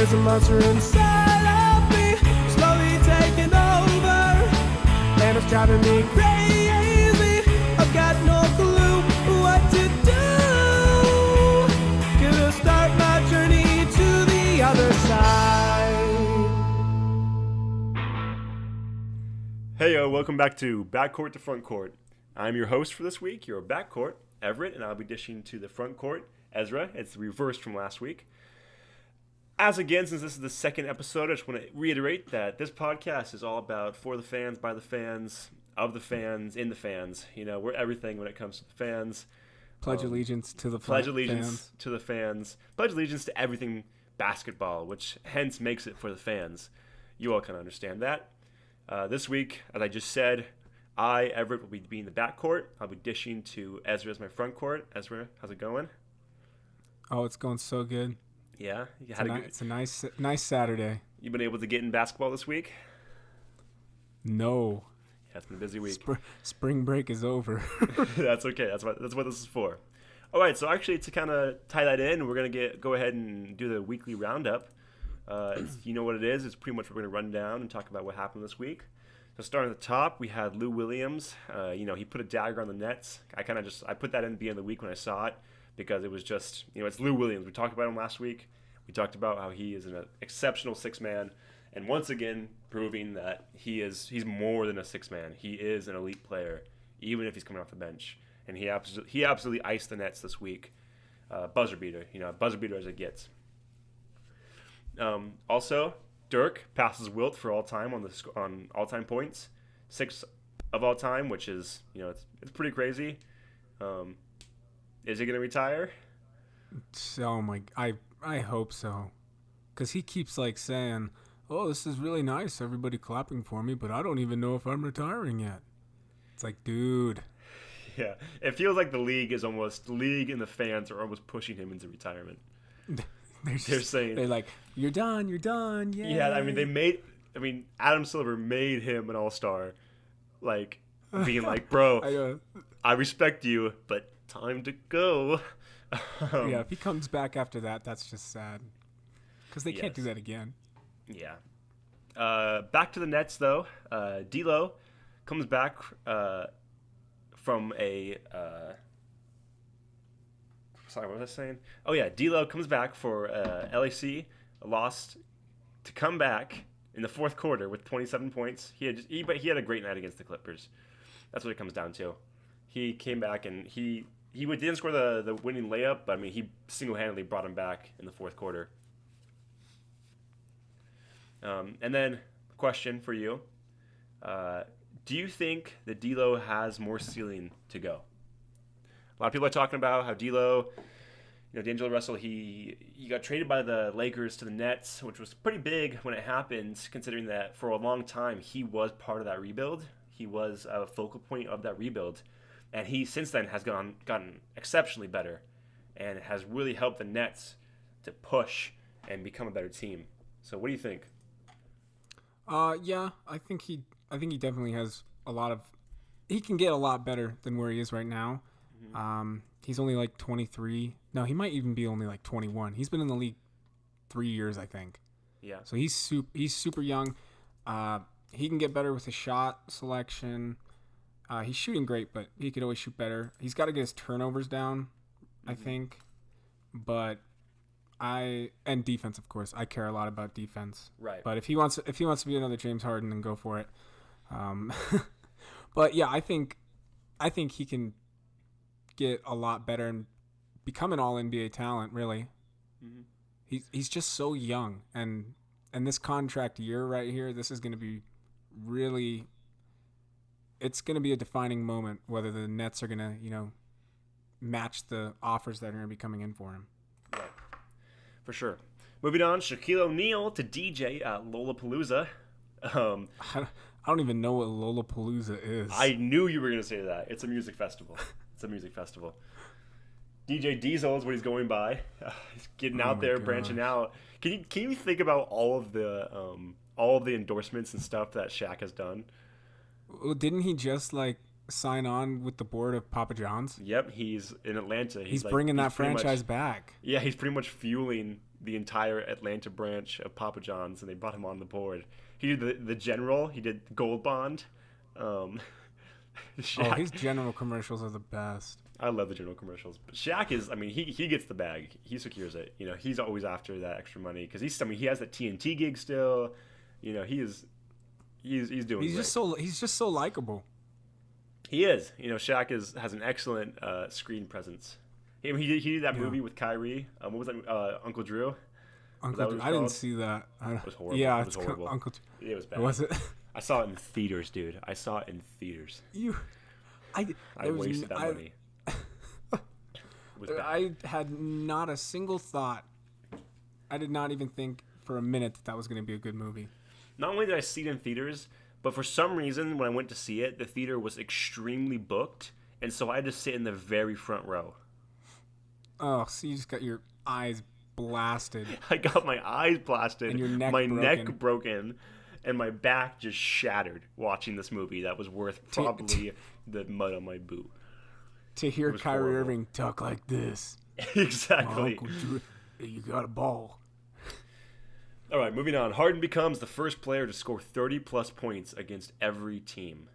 There's a monster inside of me, slowly taking over, and it's driving me crazy. I've got no clue what to do. Gonna start my journey to the other side. Hey, welcome back to Backcourt to Frontcourt. I'm your host for this week, your Backcourt, Everett, and I'll be dishing to the Frontcourt, Ezra. It's the reverse from last week. As again, since this is the second episode, I just want to reiterate that this podcast is all about for the fans, by the fans, of the fans, in the fans. You know, we're everything when it comes to the fans. Pledge allegiance to the Pledge allegiance fans. to the fans. Pledge allegiance to everything basketball, which hence makes it for the fans. You all can understand that. This week, as I just said, I, Everett, will be being the backcourt. I'll be dishing to Ezra as my frontcourt. Ezra, how's it going? Oh, it's going so good. Yeah? It's a nice Saturday. You been able to get in basketball this week? No. Yeah, it's been a busy week. Spring break is over. That's okay. That's what this is for. All right, so actually to kind of tie that in, we're going to go ahead and do the weekly roundup. You know what it is. It's pretty much we're going to run down and talk about what happened this week. So starting at the top, we had Lou Williams. He put a dagger on the Nets. I put that in at the end of the week when I saw it because it was just, it's Lou Williams. We talked about him last week. We talked about how he is an exceptional six-man, and once again proving that he's more than a six-man. He is an elite player, even if he's coming off the bench. And he absolutely iced the Nets this week. Buzzer beater, buzzer beater as it gets. Also, Dirk passes Wilt for all time on all-time points, 6 of all time, which is it's pretty crazy. Is he gonna retire? Oh my! I hope so, because he keeps saying, "Oh, this is really nice. Everybody clapping for me, but I don't even know if I'm retiring yet." It's like, dude. Yeah, it feels like the league and the fans are almost pushing him into retirement. They're saying they're like, you're done, yay. Yeah, Adam Silver made him an all-star, being like, bro, I respect you, but time to go. Yeah, if he comes back after that, that's just sad, because they can't do that again. Yeah. Back to the Nets though. D'Lo comes back from a. Sorry, what was I saying? Oh yeah, D'Lo comes back for LAC, lost to come back in the fourth quarter with 27 points. He had a great night against the Clippers. That's what it comes down to. He came back and he didn't score the winning layup, but he single-handedly brought him back in the fourth quarter. And then, question for you: do you think that D'Lo has more ceiling to go? A lot of people are talking about how D'Lo, D'Angelo Russell, he got traded by the Lakers to the Nets, which was pretty big when it happened, considering that for a long time he was part of that rebuild. He was a focal point of that rebuild. And he, since then, has gotten exceptionally better and has really helped the Nets to push and become a better team. So what do you think? Yeah, I think he definitely has he can get a lot better than where he is right now. He's only 23. No, he might even be only 21. He's been in the league 3 years, I think. Yeah. So he's super young. He can get better with his shot selection. He's shooting great, but he could always shoot better. He's got to get his turnovers down, I think. But and defense, of course. I care a lot about defense. Right. But if he wants to be another James Harden, then go for it. But yeah, I think he can get a lot better and become an all-NBA talent, really. Mm-hmm. He's just so young, and this contract year right here, this is going to be really, it's going to be a defining moment whether the Nets are going to, match the offers that are going to be coming in for him. Right. For sure. Moving on, Shaquille O'Neal to DJ at Lollapalooza. I don't even know what Lollapalooza is. I knew you were going to say that. It's a music festival. DJ Diesel is what he's going by. He's getting out there, branching out. Can you think about all of the endorsements and stuff that Shaq has done? Well, didn't he just sign on with the board of Papa John's? Yep, he's in Atlanta. He's like, bringing he's that pretty franchise much, back. Yeah, he's pretty much fueling the entire Atlanta branch of Papa John's, and they brought him on the board. He did the general. He did Gold Bond. Shaq, His general commercials are the best. I love the general commercials. But Shaq is, I mean, he gets the bag. He secures it. You know, he's always after that extra money because he has that TNT gig still. You know, he's doing. He's just so likable. He is. You know, Shaq has an excellent screen presence. He did that movie with Kyrie. What was that? Uncle Drew. Uncle Drew. I didn't see that. It was horrible. Yeah, it was horrible. Uncle. It was bad. Was it? I saw it in theaters, dude. I saw it in theaters. I wasted that money. I had not a single thought. I did not even think for a minute that was going to be a good movie. Not only did I see it in theaters, but for some reason, when I went to see it, the theater was extremely booked, and so I had to sit in the very front row. Oh, so you just got your eyes blasted. I got my eyes blasted, and your neck neck broken, and my back just shattered watching this movie that was worth probably the mud on my boot. To hear Kyrie Irving talk like this. Exactly. Uncle Drew, you got a ball. All right, moving on. Harden becomes the first player to score 30-plus points against every team.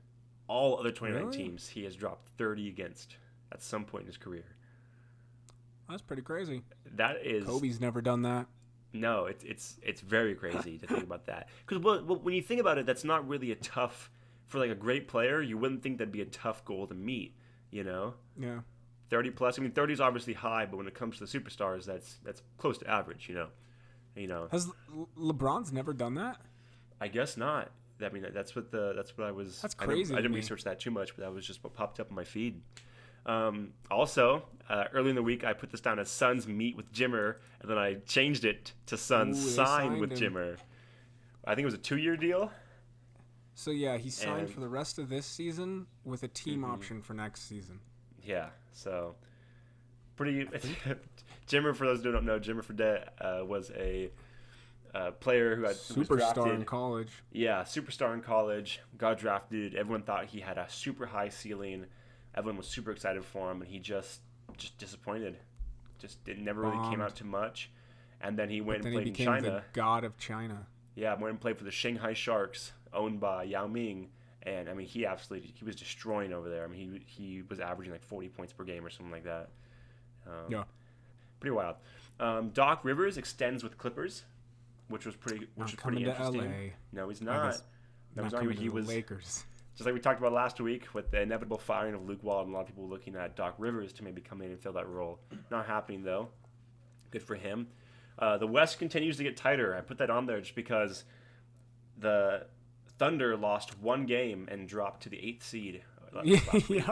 All other 29 teams he has dropped 30 against at some point in his career. That's pretty crazy. That is. Kobe's never done that. No, it's very crazy to think about that. Because when you think about it, that's not really a tough for like a great player. You wouldn't think that'd be a tough goal to meet. You know. Yeah. 30-plus. I mean, 30 is obviously high, but when it comes to the superstars, that's close to average. You know. Has LeBron's never done that? I guess not. I mean, that's what I was. That's crazy. I didn't research that too much, but that was just what popped up on my feed. Also, early in the week, I put this down as Suns meet with Jimmer, and then I changed it to Suns sign with Jimmer. I think it was a 2-year deal. So yeah, he signed for the rest of this season with a team option for next season. Yeah, so pretty. Jimmer, for those who don't know, Jimmer Fredette was a player who was drafted in college. Yeah, superstar in college. Got drafted. Everyone thought he had a super high ceiling. Everyone was super excited for him, and he just disappointed. It never really came out too much. And then he went and played in China. The god of China. Yeah, went and played for the Shanghai Sharks, owned by Yao Ming. And I mean, he was destroying over there. I mean, he was averaging like 40 points per game or something like that. Yeah. Pretty wild. Doc Rivers extends with Clippers, which was pretty interesting. LA. No, he's not. Not coming to the Lakers. Just like we talked about last week with the inevitable firing of Luke Walton, a lot of people looking at Doc Rivers to maybe come in and fill that role. Not happening, though. Good for him. The West continues to get tighter. I put that on there just because the Thunder lost one game and dropped to the 8th seed last week,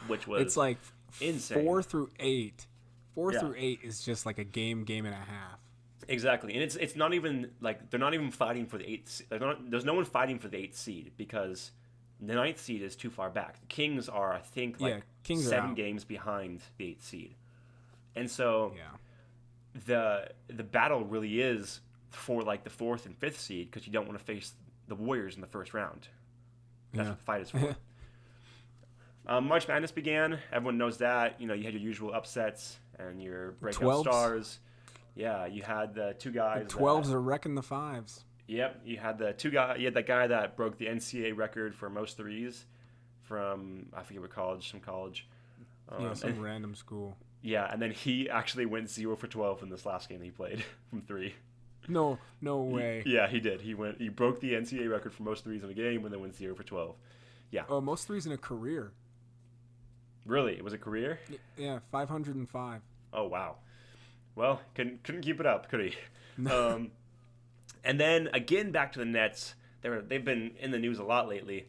which was it's like insane. 4 through 8. 4 through 8 is just like a game and a half. Exactly, and it's not even like they're not even fighting for the 8th. There's no one fighting for the 8th seed because the 9th seed is too far back. The Kings are, I think, Kings 7 games behind the 8th seed, and so the battle really is for like the 4th and 5th seed because you don't want to face the Warriors in the first round. That's what the fight is for. March Madness began. Everyone knows that. You know, you had your usual upsets and your breakout stars. Yeah, you had the two guys. The 12s are wrecking the 5s. Yep, you had the two guys. You had that guy that broke the NCAA record for most threes from, I forget what college, some college. Some random school. Yeah, and then he actually went 0 for 12 in this last game he played from 3. No way. He did. He broke the NCAA record for most threes in a game and then went 0 for 12. Yeah. Oh, most threes in a career. Really? It was a career? Yeah, 505. Oh, wow. Well, couldn't keep it up, could he? No. And then, again, back to the Nets. They've been in the news a lot lately.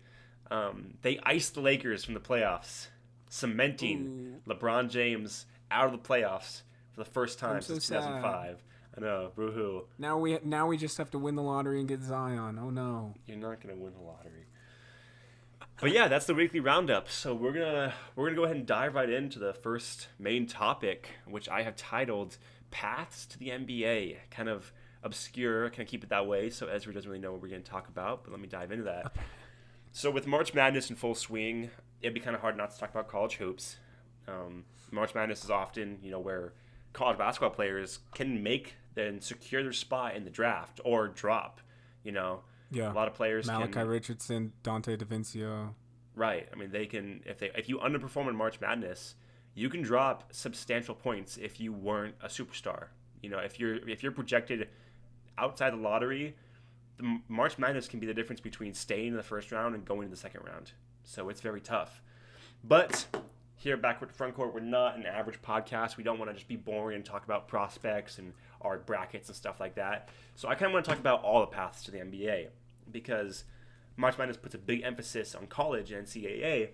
They iced the Lakers from the playoffs, cementing LeBron James out of the playoffs for the first time since 2005. I know, boo-hoo. Now we just have to win the lottery and get Zion. Oh, no. You're not going to win the lottery. But yeah, that's the weekly roundup. So we're gonna go ahead and dive right into the first main topic, which I have titled "Paths to the NBA." Kind of obscure, kind of keep it that way, so Ezra doesn't really know what we're going to talk about. But let me dive into that. So with March Madness in full swing, it'd be kind of hard not to talk about college hoops. March Madness is often, where college basketball players can make and secure their spot in the draft or drop. Yeah. A lot of players Malachi Richardson, Dante DaVincio. Right. I mean, they can if you underperform in March Madness, you can drop substantial points if you weren't a superstar. If you're projected outside the lottery, the March Madness can be the difference between staying in the first round and going to the second round. So it's very tough. But here at Backcourt Frontcourt, we're not an average podcast. We don't want to just be boring and talk about prospects and our brackets and stuff like that. So I kind of want to talk about all the paths to the NBA, because March Madness puts a big emphasis on college and NCAA.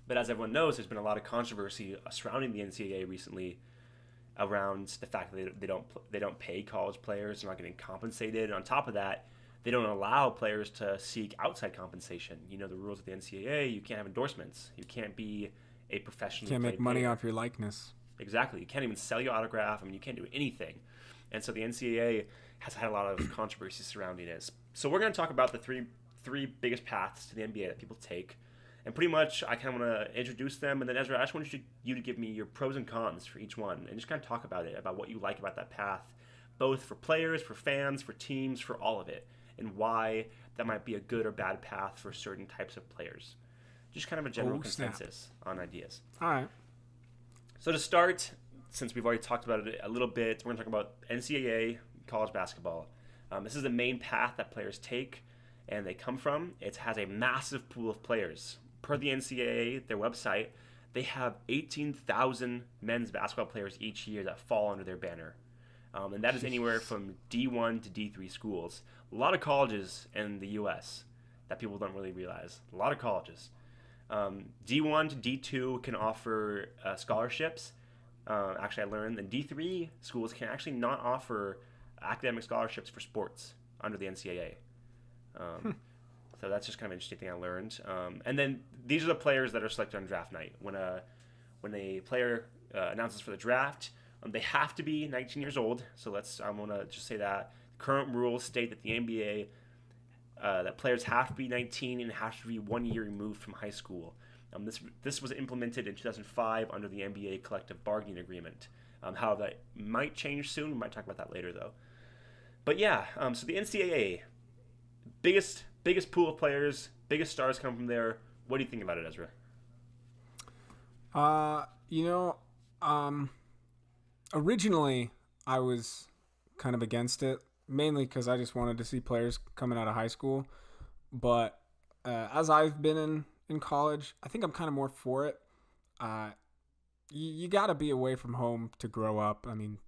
But as everyone knows, there's been a lot of controversy surrounding the NCAA recently around the fact that they don't pay college players. They're not getting compensated. And on top of that, they don't allow players to seek outside compensation. The rules of the NCAA, you can't have endorsements. You can't be a professional. Can't make money off your likeness. Exactly. You can't even sell your autograph. I mean, you can't do anything. And so the NCAA has had a lot of controversy surrounding it. So we're going to talk about the three biggest paths to the NBA that people take. And pretty much, I kind of want to introduce them. And then, Ezra, I just want you to give me your pros and cons for each one. And just kind of talk about it, about what you like about that path, both for players, for fans, for teams, for all of it. And why that might be a good or bad path for certain types of players. Just kind of a general consensus on ideas. All right. So to start, since we've already talked about it a little bit, we're going to talk about NCAA college basketball. This is the main path that players take and they come from. It has a massive pool of players. Per the NCAA, their website, they have 18,000 men's basketball players each year that fall under their banner. And that is anywhere from D1 to D3 schools. A lot of colleges in the U.S. that people don't really realize. A lot of colleges. D1 to D2 can offer scholarships. Actually, I learned that D3 schools can actually not offer academic scholarships for sports under the NCAA. So that's just kind of an interesting thing I learned. And then these are the players that are selected on draft night. When a player announces for the draft, they have to be 19 years old. So I want to just say that current rules state that the NBA that players have to be 19 and have to be 1 year removed from high school. This was implemented in 2005 under the NBA collective bargaining agreement. However, that might change soon. We might talk about that later, though. But yeah, so the NCAA, biggest pool of players, biggest stars come from there. What do you think about it, Ezra? Originally I was kind of against it, mainly because I just wanted to see players coming out of high school. But as I've been in college, I think I'm kind of more for it. You got to be away from home to grow up. I mean,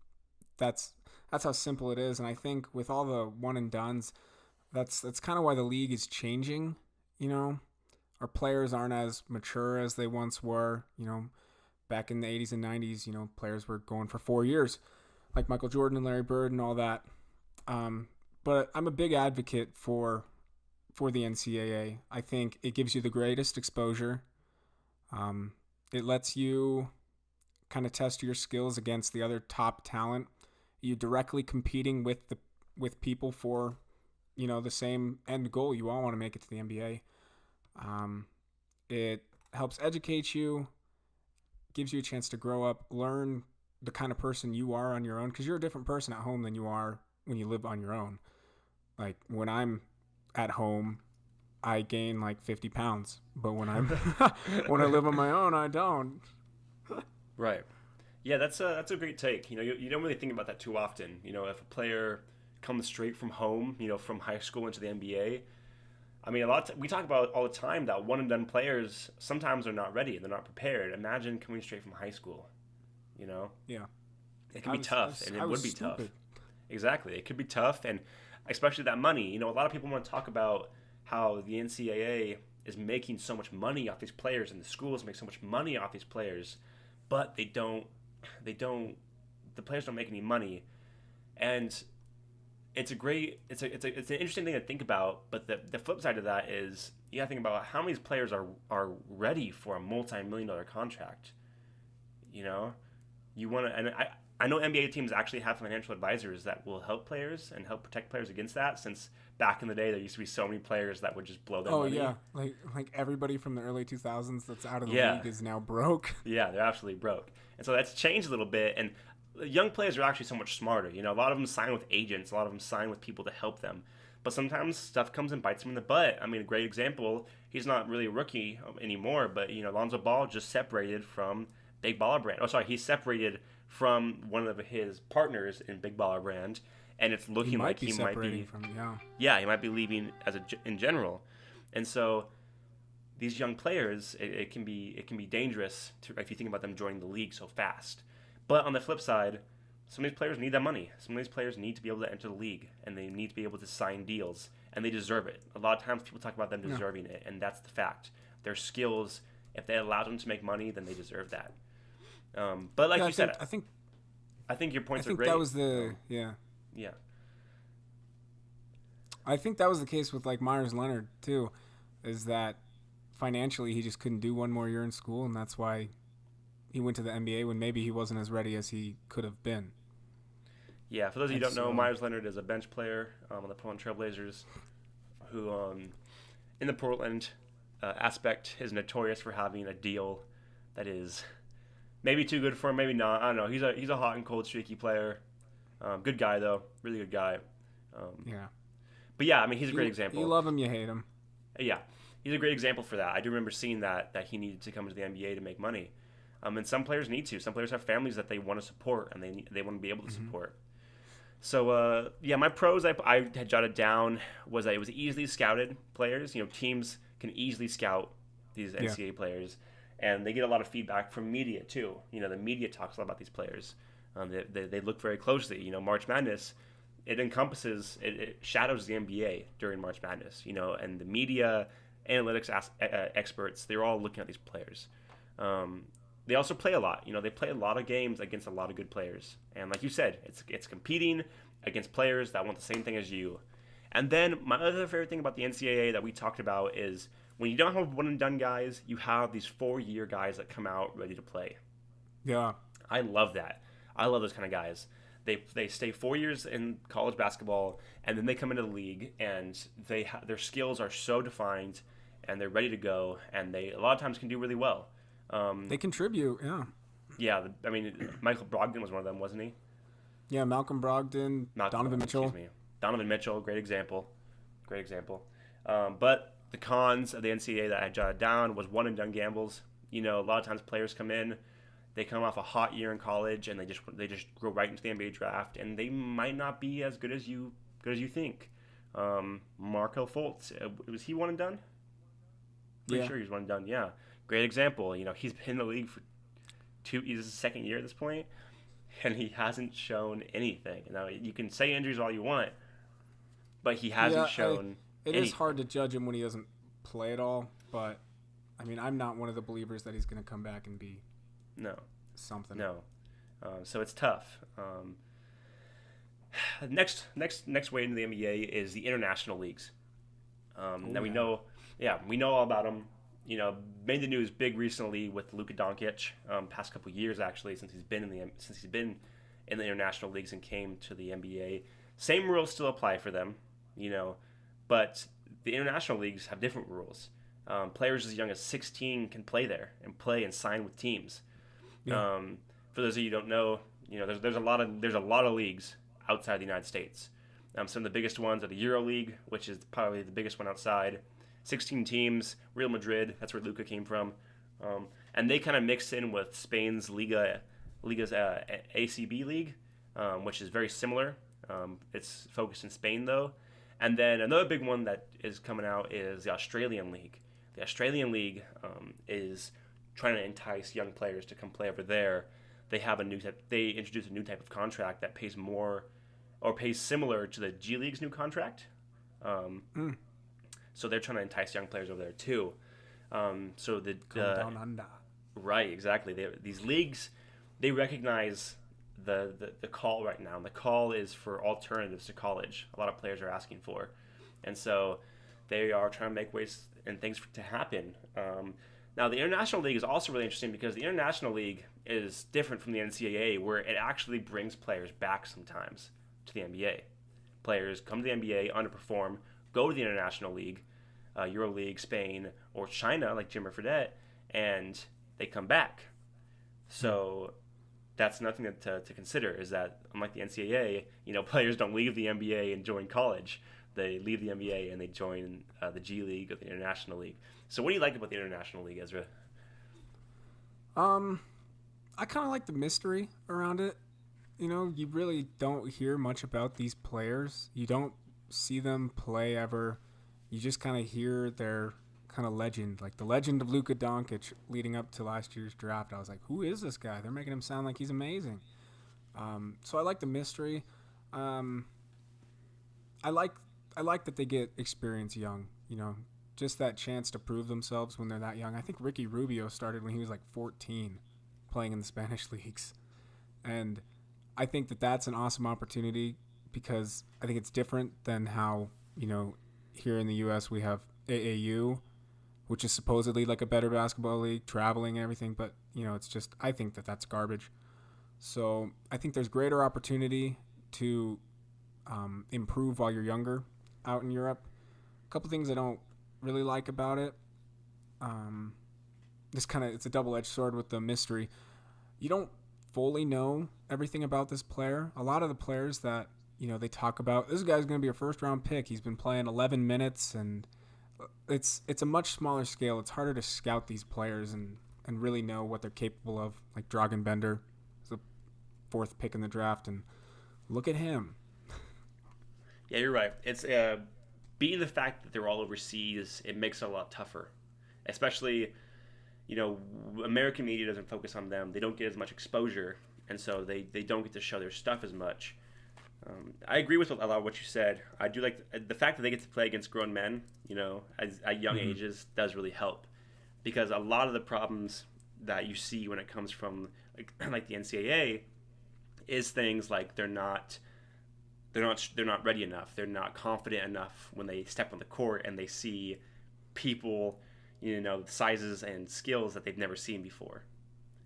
that's how simple it is. And I think with all the one and dones, that's kind of why the league is changing. Our players aren't as mature as they once were. Back in the 80s and 90s, players were going for 4 years, like Michael Jordan and Larry Bird and all that. But I'm a big advocate for the NCAA. I think it gives you the greatest exposure. It lets you kind of test your skills against the other top talent. You directly competing with people for, the same end goal. You all want to make it to the NBA. It helps educate you, gives you a chance to grow up, learn the kind of person you are on your own, because you're a different person at home than you are when you live on your own. Like when I'm at home, I gain like 50 pounds, but when when I live on my own, I don't. Right. Yeah, that's a great take. You don't really think about that too often. If a player comes straight from home, from high school into the NBA. I mean, we talk about all the time that one and done players sometimes are not ready. They're not prepared. Imagine coming straight from high school. Yeah. It can be tough, and it would be stupid. tough. Exactly. It could be tough, and especially that money. A lot of people want to talk about how the NCAA is making so much money off these players, and the schools make so much money off these players, but the players don't make any money. And it's an interesting thing to think about, but the flip side of that is you gotta think about how many players are ready for a multi-million-dollar contract. You You want to, and I know NBA teams actually have financial advisors that will help players and help protect players against that. Since back in the day, there used to be so many players that would just blow their money. Oh yeah, like everybody from the early 2000s that's out of the Yeah. league is now broke. Yeah, they're absolutely broke, and so that's changed a little bit. And young players are actually so much smarter. You know, a lot of them sign with agents, a lot of them sign with people to help them. But sometimes stuff comes and bites them in the butt. I mean, a great example. He's not really a rookie anymore, but Lonzo Ball just separated from Big Baller Brand. Oh, sorry, he separated from one of his partners in Big Baller Brand, and it's looking like he might be from yeah. Yeah, he might be leaving in general. And so these young players, it can be dangerous if you think about them joining the league so fast. But on the flip side, some of these players need that money. Some of these players need to be able to enter the league, and they need to be able to sign deals, and they deserve it. A lot of times people talk about them deserving it, and that's the fact. Their skills, if they allow them to make money, then they deserve that. But like you said, I think your points are think great. that was the yeah. Yeah. I think that was the case with like Myers Leonard too, is that financially he just couldn't do one more year in school, and that's why he went to the NBA when maybe he wasn't as ready as he could have been. Yeah, for those of you who don't know, Myers Leonard is a bench player on the Portland Trailblazers who, in the Portland aspect, is notorious for having a deal that is maybe too good for him, maybe not. I don't know. He's a hot and cold, streaky player. Good guy, though. Really good guy. Yeah. But yeah, I mean, he's a great example. You love him, you hate him. Yeah, he's a great example for that. I do remember seeing that he needed to come to the NBA to make money. And some players need to. Some players have families that they want to support, and they want to be able to support. So, my pros I had jotted down was that it was easily scouted players. Teams can easily scout these NCAA players, and they get a lot of feedback from media, too. The media talks a lot about these players. They look very closely. March Madness, it shadows the NBA during March Madness, and the media, analytics experts, they're all looking at these players. They also play a lot. They play a lot of games against a lot of good players. And like you said, it's competing against players that want the same thing as you. And then my other favorite thing about the NCAA that we talked about is when you don't have one-and-done guys, you have these 4-year guys that come out ready to play. Yeah. I love that. I love those kind of guys. They stay 4 years in college basketball, and then they come into the league, and their skills are so defined, and they're ready to go, and they a lot of times can do really well. They contribute, yeah. Yeah, I mean, Michael Brogdon was one of them, wasn't he? Yeah, Malcolm Brogdon, Donovan Mitchell. Donovan Mitchell, great example. But the cons of the NCAA that I jotted down was one-and-done gambles. A lot of times players come in, they come off a hot year in college, and they just go right into the NBA draft, and they might not be as good as you think. Markel Fultz, was he one and done? Pretty sure he's one and done. Yeah. Great example. He's been in the league for he's his second year at this point, and he hasn't shown anything. Now, you can say injuries all you want, but he hasn't shown It anything. is hard to judge him when he doesn't play at all, but, I mean, I'm not one of the believers that he's going to come back and be something. No. So it's tough. Next way into the NBA is the international leagues. Now we know all about them. Made the news big recently with Luka Doncic. Past couple years actually, since he's been in the international leagues and came to the NBA. Same rules still apply for them, but the international leagues have different rules. Players as young as 16 can play there and play and sign with teams. Yeah. For those of you who don't know, there's a lot of leagues outside the United States. Some of the biggest ones are the Euro League, which is probably the biggest one outside. 16 teams, Real Madrid, that's where Luka came from. And they kind of mix in with Spain's Liga's ACB League, which is very similar. It's focused in Spain, though. And then another big one that is coming out is the Australian League. The Australian League is trying to entice young players to come play over there. They introduce a new type of contract that pays more or pays similar to the G League's new contract. So they're trying to entice young players over there too. Come down under. Right, exactly. These leagues, they recognize the call right now. And the call is for alternatives to college. A lot of players are asking for, and so they are trying to make ways and things to happen. Now, the International League is also really interesting because the International League is different from the NCAA, where it actually brings players back sometimes to the NBA. Players come to the NBA, underperform, go to the International League, EuroLeague, Spain, or China, like Jimmer Fredette, and they come back. So that's nothing to consider, is that unlike the NCAA, players don't leave the NBA and join college. They leave the NBA and they join the G League or the International League. So what do you like about the International League, Ezra? I kind of like the mystery around it. You really don't hear much about these players. You don't see them play ever. You just kind of hear their kind of legend, like the legend of Luka Doncic leading up to last year's draft. I was like, who is this guy? They're making him sound like he's amazing. So I like the mystery. I like that they get experience young, just that chance to prove themselves when they're that young. I think Ricky Rubio started when he was like 14 playing in the Spanish leagues. And I think that that's an awesome opportunity because I think it's different than how, here in the U.S. we have AAU, which is supposedly like a better basketball league, traveling and everything. But, it's just, I think that that's garbage. So I think there's greater opportunity to improve while you're younger out in Europe. A couple things I don't really like about it. It's a double-edged sword with the mystery. You don't fully know everything about this player. A lot of the players that, they talk about, this guy's going to be a first-round pick. He's been playing 11 minutes, and it's a much smaller scale. It's harder to scout these players and really know what they're capable of. Like Dragan Bender, the 4th pick in the draft, and look at him. Yeah, you're right. It's being the fact that they're all overseas, it makes it a lot tougher. Especially, American media doesn't focus on them. They don't get as much exposure, and so they don't get to show their stuff as much. I agree with a lot of what you said. I do like the fact that they get to play against grown men, at young ages does really help. Because a lot of the problems that you see when it comes from like the NCAA is things like they're not ready enough. They're not confident enough when they step on the court and they see people, sizes and skills that they've never seen before.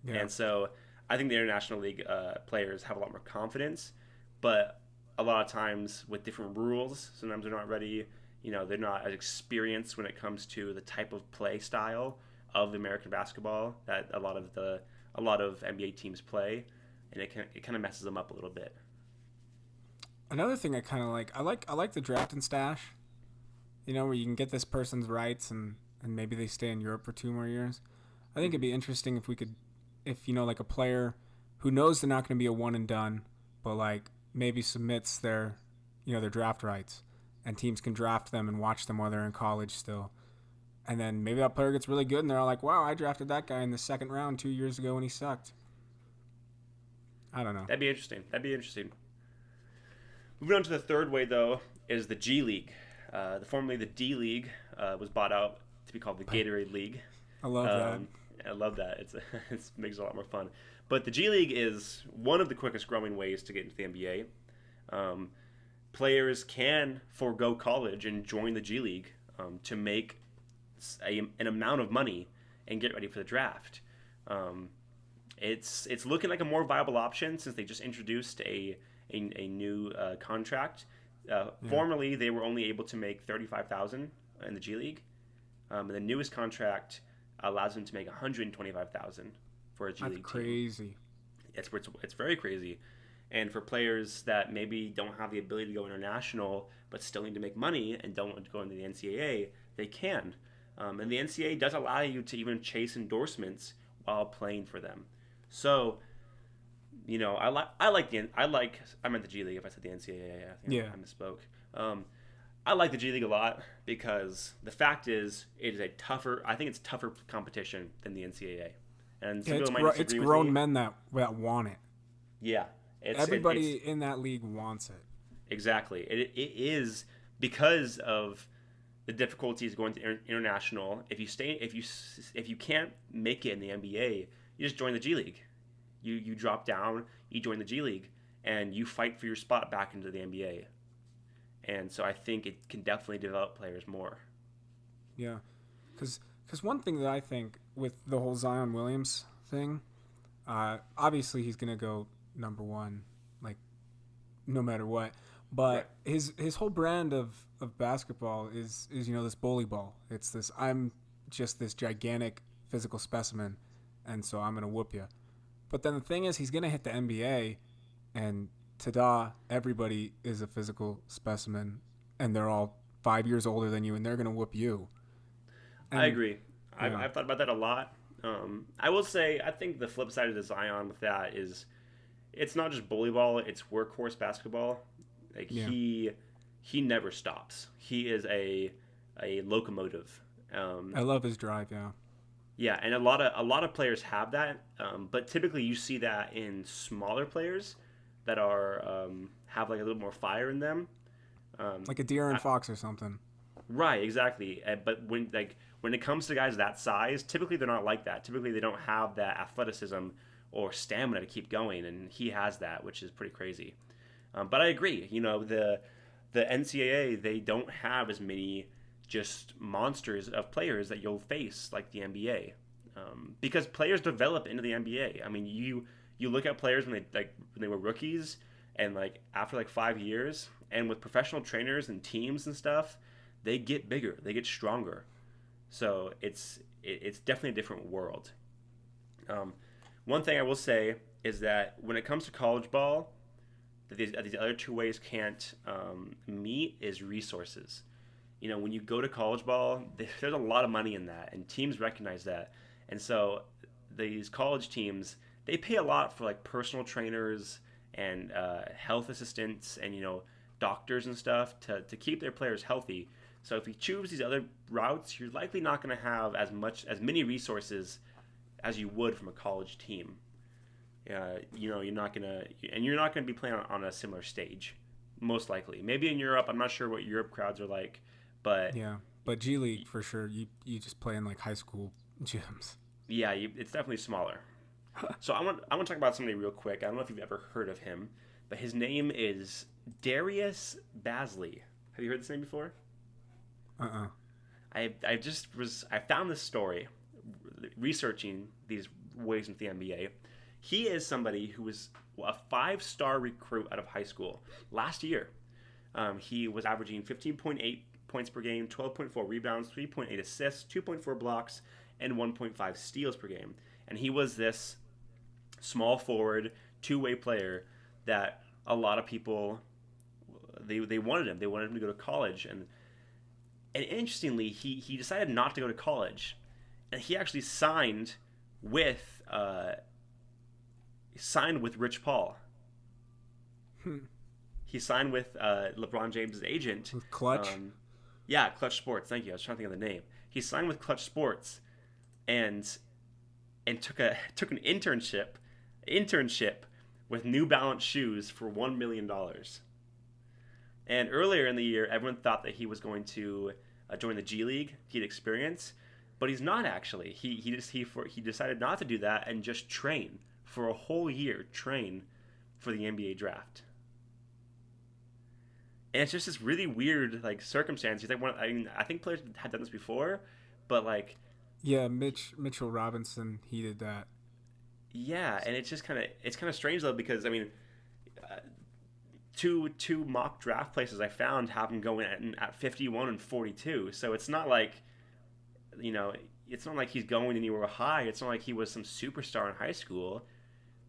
Yeah. And so I think the International League players have a lot more confidence, but a lot of times with different rules, sometimes they're not ready. They're not as experienced when it comes to the type of play style of American basketball that a lot of NBA teams play, and it kind of messes them up a little bit. Another thing I kind of like, I like the draft and stash, where you can get this person's rights and maybe they stay in Europe for 2 more years. I think it'd be interesting if like a player who knows they're not going to be a one and done, but like maybe submits their draft rights, and teams can draft them and watch them while they're in college still. And then maybe that player gets really good and they're all like, wow, I drafted that guy in the 2nd round 2 years ago when he sucked. I don't know. That'd be interesting. Moving on to the third way, though, is the G League. Formerly the D League was bought out to be called the Gatorade League. I love that. I love that. It makes it a lot more fun. But the G League is one of the quickest growing ways to get into the NBA. Players can forego college and join the G League to make an amount of money and get ready for the draft. It's looking like a more viable option since they just introduced a new contract. Formerly, they were only able to make $35,000 in the G League. And the newest contract allows them to make $125,000 for a G League team. Crazy. It's very crazy. And for players that maybe don't have the ability to go international but still need to make money and don't want to go into the NCAA, they can. And the NCAA does allow you to even chase endorsements while playing for them. So, I meant the G League if I said the NCAA. I misspoke. I like the G League a lot because the fact is it is I think it's tougher competition than the NCAA. And it's grown men that want it. Yeah. Everybody in that league wants it. Exactly. It is because of the difficulties going to international. If you can't make it in the NBA, you just join the G League. You drop down, you join the G League, and you fight for your spot back into the NBA. And so I think it can definitely develop players more. Yeah, because one thing that I think with the whole Zion Williams thing, Obviously, he's gonna go number one, like no matter what. But his whole brand of basketball is this bully ball. It's this I'm just this gigantic physical specimen, and so I'm gonna whoop you. But then the thing is, he's gonna hit the NBA, and ta-da, everybody is a physical specimen, and they're all 5 years older than you, and they're gonna whoop you. And, I agree. I've thought about that a lot. I will say, I think the flip side of the Zion with that is, it's not just bully ball; it's workhorse basketball. Like he never stops. He is a locomotive. I love his drive. Yeah. Yeah, and a lot of players have that, but typically you see that in smaller players that are have like a little more fire in them. Like a De'Aaron Fox or something. Right, exactly. But when it comes to guys that size, typically they're not like that. Typically they don't have that athleticism or stamina to keep going, and he has that, which is pretty crazy. But I agree. The NCAA, they don't have as many just monsters of players that you'll face like the NBA, because players develop into the NBA. I mean, you look at players when they were rookies, and like after like 5 years, and with professional trainers and teams and stuff, they get bigger, they get stronger. So it's definitely a different world. One thing I will say is that when it comes to college ball, that these other two ways can't meet is resources. When you go to college ball, there's a lot of money in that, and teams recognize that. And so these college teams, they pay a lot for like personal trainers and health assistants and doctors and stuff to keep their players healthy. So if you choose these other routes, you're likely not going to have as many resources as you would from a college team. You're not gonna be playing on a similar stage, most likely. Maybe in Europe, I'm not sure what Europe crowds are like, but yeah, but G League for sure. You just play in like high school gyms. Yeah, it's definitely smaller. So I want to talk about somebody real quick. I don't know if you've ever heard of him, but his name is Darius Bazley. Have you heard this name before? I found this story researching these ways into the NBA. He is somebody who was a 5-star recruit out of high school last year. He was averaging 15.8 points per game, 12.4 rebounds, 3.8 assists, 2.4 blocks, and 1.5 steals per game. And he was this small forward, two-way player that a lot of people, they wanted him. They wanted him to go to college. And interestingly, he decided not to go to college. And he actually signed with Rich Paul. He signed with LeBron James' agent. With Clutch? Yeah, Clutch Sports. Thank you. I was trying to think of the name. He signed with Clutch Sports and took an internship with New Balance shoes for $1 million. And earlier in the year, everyone thought that he was going to join the G League, get experience, but he's not actually. He decided not to do that and just train for a whole year, train for the NBA draft. And it's just this really weird like circumstance. He's like I think players had done this before, but like yeah, Mitchell Robinson, he did that. Yeah, and it's just kind of strange though, because I mean, two mock draft places I found have him going at 51 and 42. So it's not like, it's not like he's going anywhere high. It's not like he was some superstar in high school.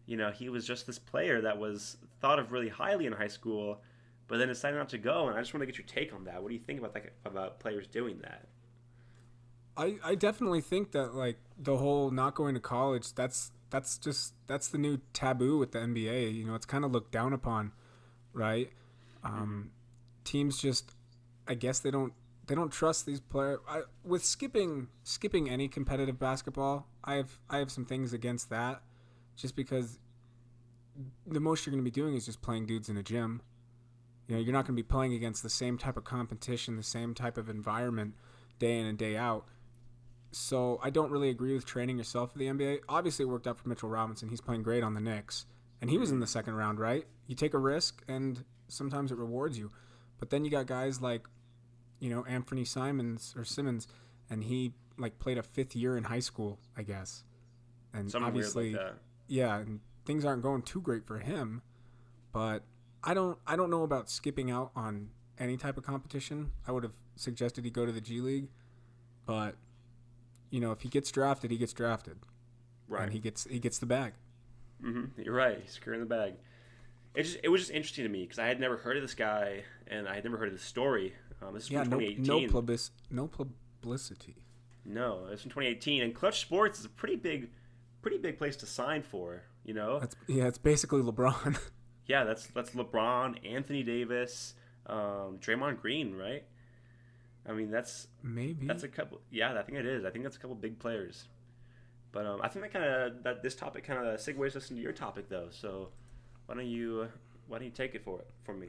He was just this player that was thought of really highly in high school, but then decided not to go. And I just want to get your take on that. What do you think about players doing that? I definitely think that like the whole not going to college, that's the new taboo with the NBA. It's kind of looked down upon, right? Teams just, I guess they don't trust these players. With skipping any competitive basketball, I have some things against that, just because the most you're going to be doing is just playing dudes in a gym. You're not going to be playing against the same type of competition, the same type of environment day in and day out. So I don't really agree with training yourself for the NBA. Obviously, it worked out for Mitchell Robinson. He's playing great on the Knicks. And he was in the second round, right? You take a risk, and sometimes it rewards you. But then you got guys like, Anthony Simmons, and he like played a 5th year in high school, I guess. And Something obviously, weird like that. yeah, and things aren't going too great for him. But I don't know about skipping out on any type of competition. I would have suggested he go to the G League, but if he gets drafted, he gets drafted, Right. and he gets the bag. You're right. He's securing the bag. It was just interesting to me because I had never heard of this guy and I had never heard of this story. This is from 2018. No publicity. No, it's from 2018, and Clutch Sports is a pretty big place to sign for. It's basically LeBron. Yeah, that's LeBron, Anthony Davis, Draymond Green, right? I mean, that's a couple. Yeah, I think it is. I think that's a couple big players. But I think that this topic kind of segues us into your topic, though. So why don't you take it from me?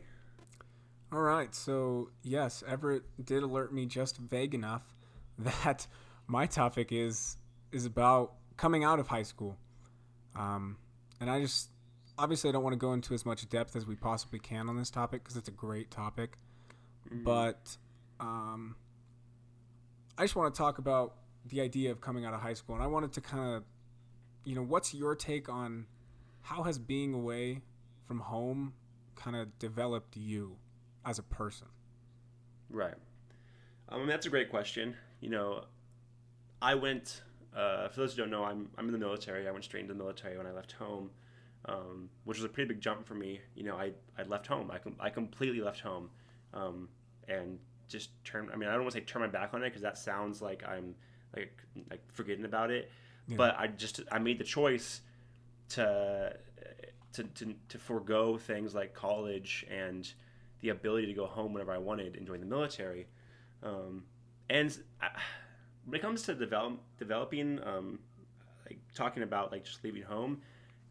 All right. So yes, Everett did alert me just vague enough that my topic is about coming out of high school, and I just obviously I don't want to go into as much depth as we possibly can on this topic because it's a great topic, but I just want to talk about the idea of coming out of high school, and I wanted to kind of, what's your take on how has being away from home kind of developed you as a person? Right. That's a great question. I went, for those who don't know, I'm in the military. I went straight into the military when I left home, which was a pretty big jump for me. I left home. I completely left home, and just I don't want to say turn my back on it because that sounds like I'm like forgetting about it. Yeah. But I made the choice to forego things like college and the ability to go home whenever I wanted and join the military. When it comes to developing, talking about just leaving home,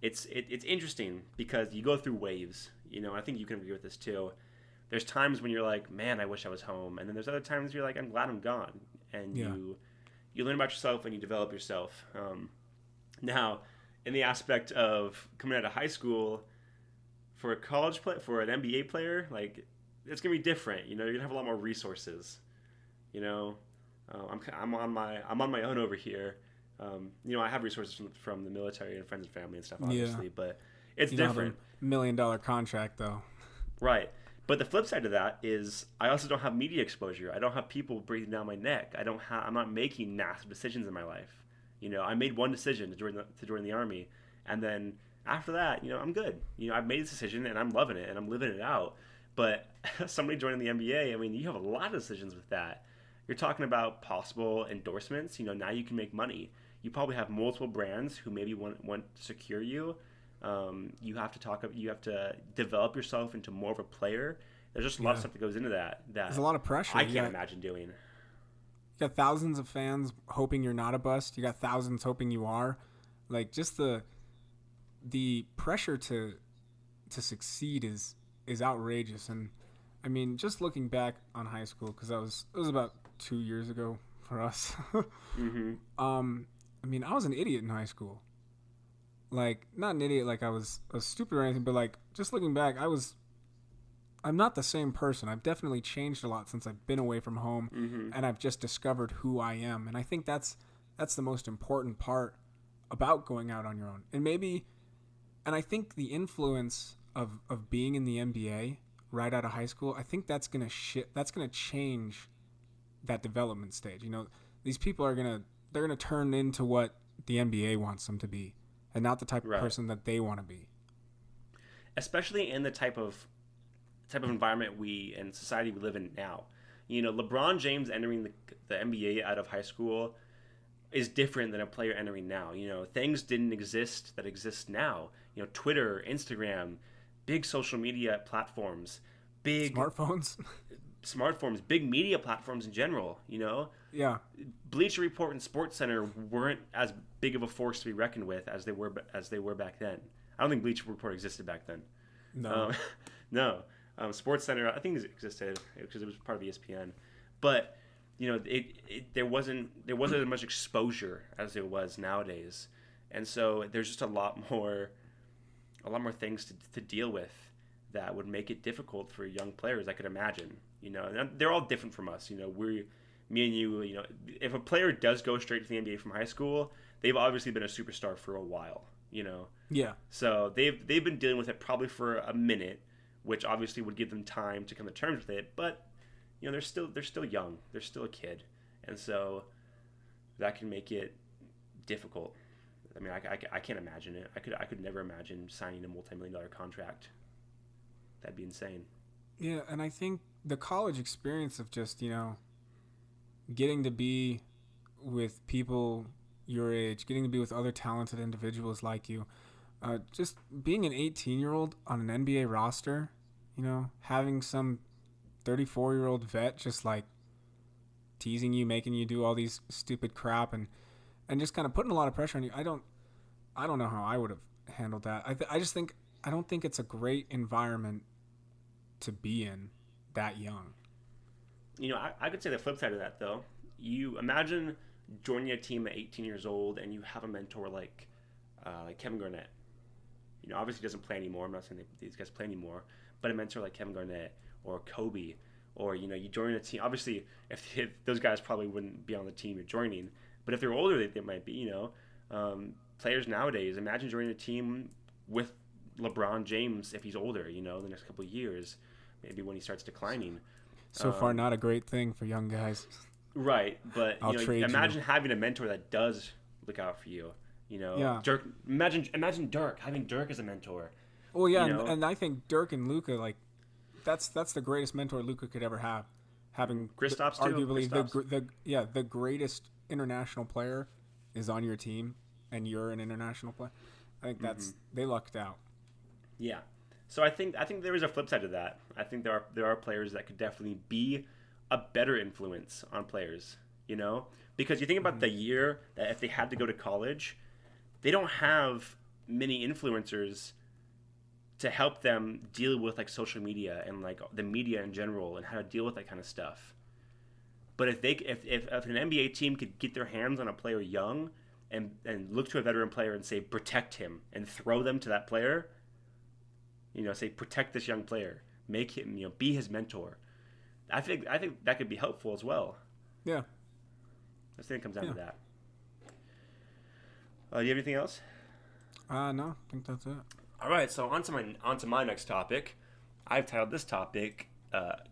it's interesting because you go through waves. I think you can agree with this too. There's times when you're like, man, I wish I was home, and then there's other times you're like, I'm glad I'm gone, and you learn about yourself and you develop yourself. Now, in the aspect of coming out of high school, for a college play, for an NBA player, it's gonna be different. You're gonna have a lot more resources. I'm on my own over here. I have resources from the military and friends and family and stuff, obviously, but it's different. $1 million contract though. Right. But the flip side of that is I also don't have media exposure. I don't have people breathing down my neck. I'm not making massive decisions in my life. I made one decision to join the Army, and then after that, I'm good. I've made this decision and I'm loving it and I'm living it out. But somebody joining the NBA, I mean, you have a lot of decisions with that. You're talking about possible endorsements. Now you can make money. You probably have multiple brands who maybe want to secure you. You have to develop yourself into more of a player. There's just a lot of stuff that goes into that. There's a lot of pressure. I can't imagine doing. You got thousands of fans hoping you're not a bust. You got thousands hoping you are. Just the pressure to succeed is outrageous. And I mean, just looking back on high school, because it was about 2 years ago for us. I mean, I was an idiot in high school. Not an idiot like I was stupid or anything, but just looking back, I'm not the same person. I've definitely changed a lot since I've been away from home, and I've just discovered who I am. And I think that's the most important part about going out on your own. And I think the influence of being in the NBA right out of high school, I think that's gonna change that development stage. These people they're gonna turn into what the NBA wants them to be, and not the type of person that they want to be. Especially in the type of environment and society we live in now. LeBron James entering the NBA out of high school is different than a player entering now. Things didn't exist that exist now. Twitter, Instagram, big social media platforms, big smartphones, big media platforms in general. Yeah. Bleacher Report and SportsCenter weren't as big of a force to be reckoned with as they were back then. I don't think Bleacher Report existed back then. No. No. SportsCenter, I think it existed because it was part of ESPN, but there wasn't as much exposure as there was nowadays, and so there's just a lot more things to deal with that would make it difficult for young players. I could imagine. And they're all different from us. Me and you. If a player does go straight to the NBA from high school, they've obviously been a superstar for a while. you know. Yeah. So they've been dealing with it probably for a minute, which obviously would give them time to come to terms with it. But you know, they're still young. They're still a kid, and so that can make it difficult. I mean, I can't imagine it. I could never imagine signing a multi-million-dollar contract. That'd be insane. Yeah, and I think the college experience of just, you know, getting to be with people your age, getting to be with other talented individuals like you, just being an 18-year-old on an NBA roster, you know, having some 34-year-old vet just like teasing you, making you do all these stupid crap and just kind of putting a lot of pressure on you. I don't know how I would have handled that. I don't think it's a great environment to be in that young. You know, I could say the flip side of that, though. You imagine joining a team at 18 years old and you have a mentor like Kevin Garnett. You know, obviously he doesn't play anymore. I'm not saying that these guys play anymore. But a mentor like Kevin Garnett or Kobe, or, you know, you join a team. Obviously, if those guys probably wouldn't be on the team you're joining. But if they're older, they might be, you know. Players nowadays, imagine joining a team with LeBron James if he's older, you know, the next couple of years, maybe when he starts declining. So far, not a great thing for young guys. Right, but I'll you know, trade imagine you. having a mentor that does look out for you. You know, Yeah. Dirk. Imagine Dirk, having Dirk as a mentor. Well, yeah, You know? and I think Dirk and Luka, like, that's the greatest mentor Luka could ever have. Having Kristaps too, arguably Kristaps. the greatest international player is on your team, and you're an international player. I think they lucked out. Yeah. So I think there is a flip side to that. I think there are players that could definitely be a better influence on players, you know? Because you think about the year that if they had to go to college, they don't have many influencers to help them deal with like social media and like the media in general and how to deal with that kind of stuff. But if an NBA team could get their hands on a player young and look to a veteran player and say protect him and throw them to that player, you know, say protect this young player, make him, you know, be his mentor. I think that could be helpful as well. Yeah. I think it comes down to that. Do you have anything else? No, I think that's it. All right, so on to my next topic. I've titled this topic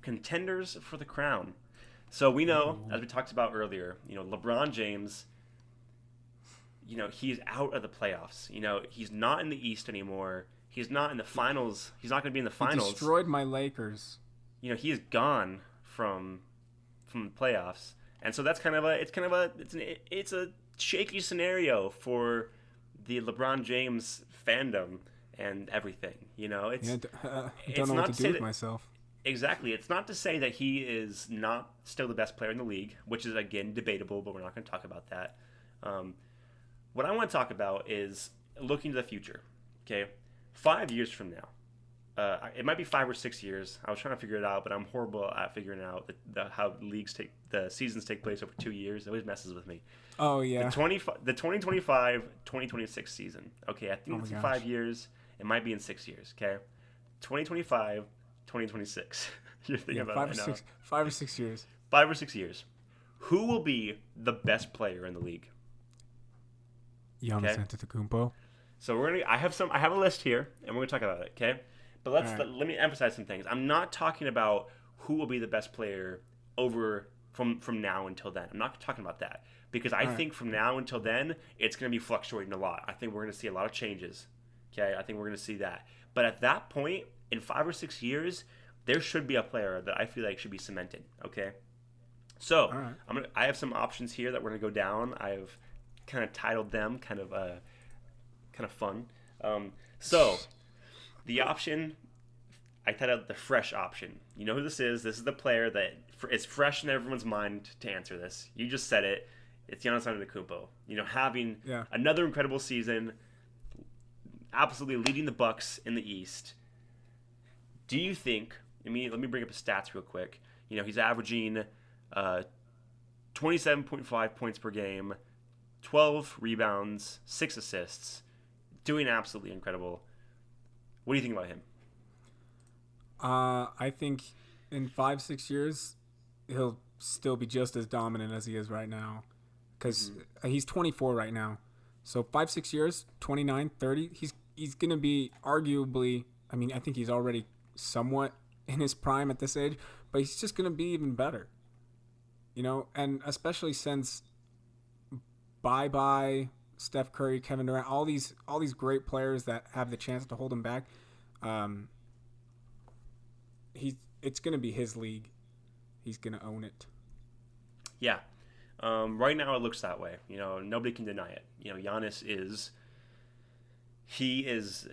"Contenders for the Crown." So we know, as we talked about earlier, you know, LeBron James, you know, he's out of the playoffs. You know, he's not in the East anymore. He's not in the finals. He's not going to be in the finals. He destroyed my Lakers. You know, he is gone from the playoffs, and so that's it's a shaky scenario for the LeBron James fandom and everything. You know, it's don't know what to do with myself. Exactly. It's not to say that he is not still the best player in the league, which is again debatable, but we're not going to talk about that. What I want to talk about is looking to the future. Okay, 5 years from now. It might be 5 or 6 years. I was trying to figure it out, but I'm horrible at figuring out how the seasons take place over 2 years. It always messes with me. Oh yeah. The 2025-2026 season. Okay, I think it's in 5 years. It might be in 6 years. Okay, 2025-2026. You're thinking about it now. 5 or 6 years. 5 or 6 years. Who will be the best player in the league? Giannis Antetokounmpo. So I have a list here, and we're gonna talk about it. Okay. But let me emphasize some things. I'm not talking about who will be the best player from now until then. I'm not talking about that because I think from now until then it's going to be fluctuating a lot. I think we're going to see a lot of changes. Okay, I think we're going to see that. But at that point, in 5 or 6 years, there should be a player that I feel like should be cemented. Okay, so I have some options here that we're going to go down. I've kind of titled them kind of fun. So. The option, I titled the fresh option. You know who this is. This is the player that is fresh in everyone's mind to answer this. You just said it. It's Giannis Antetokounmpo. You know, having another incredible season, absolutely leading the Bucks in the East. Do you think, let me bring up his stats real quick. You know, he's averaging 27.5 points per game, 12 rebounds, 6 assists, doing absolutely incredible. What do you think about him? I think in 5-6 years, he'll still be just as dominant as he is right now. Because he's 24 right now. So 5-6 years, 29, 30. He's going to be arguably. I mean, I think he's already somewhat in his prime at this age, but he's just going to be even better. And especially since bye Steph Curry, Kevin Durant, all these great players that have the chance to hold him back. It's going to be his league. He's going to own it. Yeah. Right now it looks that way. Nobody can deny it. Giannis is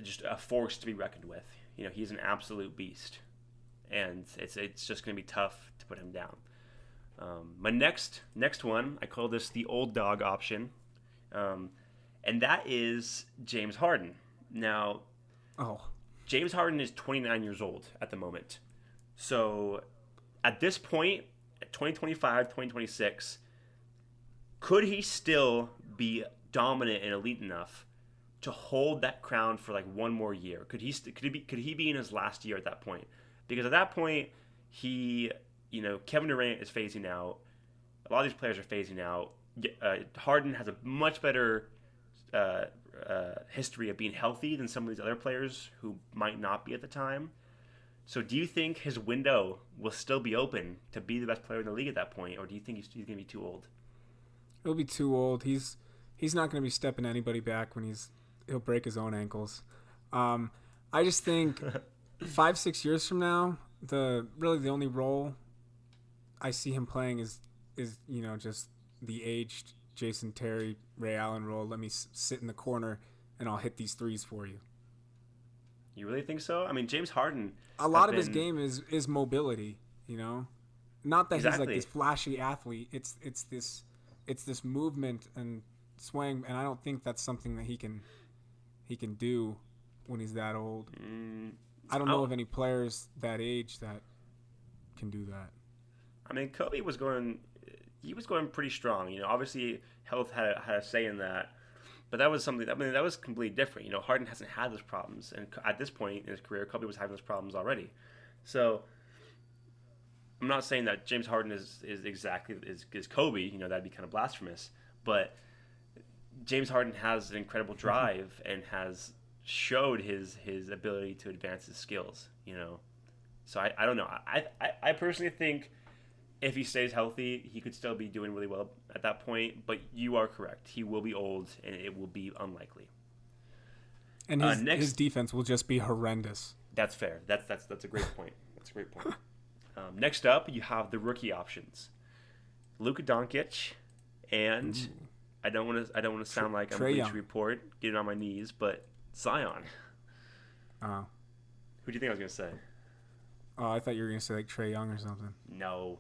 just a force to be reckoned with. He's an absolute beast. And it's just going to be tough to put him down. My next one, I call this the old dog option. And that is James Harden. Now, James Harden is 29 years old at the moment. So at this point, at 2025, 2026, could he still be dominant and elite enough to hold that crown for like one more year? Could he be in his last year at that point? Because at that point, Kevin Durant is phasing out. A lot of these players are phasing out. Harden has a much better history of being healthy than some of these other players who might not be at the time. So do you think his window will still be open to be the best player in the league at that point, or do you think he's going to be too old? He'll be too old. He's not going to be stepping anybody back when he'll break his own ankles. I just think 5-6 years from now, the only role I see him playing is just the aged Jason Terry, Ray Allen role. Let me sit in the corner and I'll hit these threes for you. You really think so? I mean, James Harden. A lot of his game is mobility. Not that Exactly. He's like this flashy athlete. It's this movement and swing, and I don't think that's something that he can do when he's that old. I don't know of any players that age that can do that. I mean, Kobe was going pretty strong. Obviously health had a say in that, but that was something. That was completely different. Harden hasn't had those problems, and at this point in his career, Kobe was having those problems already. So I'm not saying that James Harden is exactly as Kobe. That'd be kind of blasphemous. But James Harden has an incredible drive and has showed his ability to advance his skills. So I don't know. I personally think if he stays healthy, he could still be doing really well at that point. But you are correct. He will be old, and it will be unlikely. And his defense will just be horrendous. That's fair. That's a great point. That's a great point. Next up, you have the rookie options: Luka Doncic, and I don't want to sound like I'm Bleacher Report, getting on my knees, but Zion. Oh. Who do you think I was going to say? Oh, I thought you were going to say like Trae Young or something. No.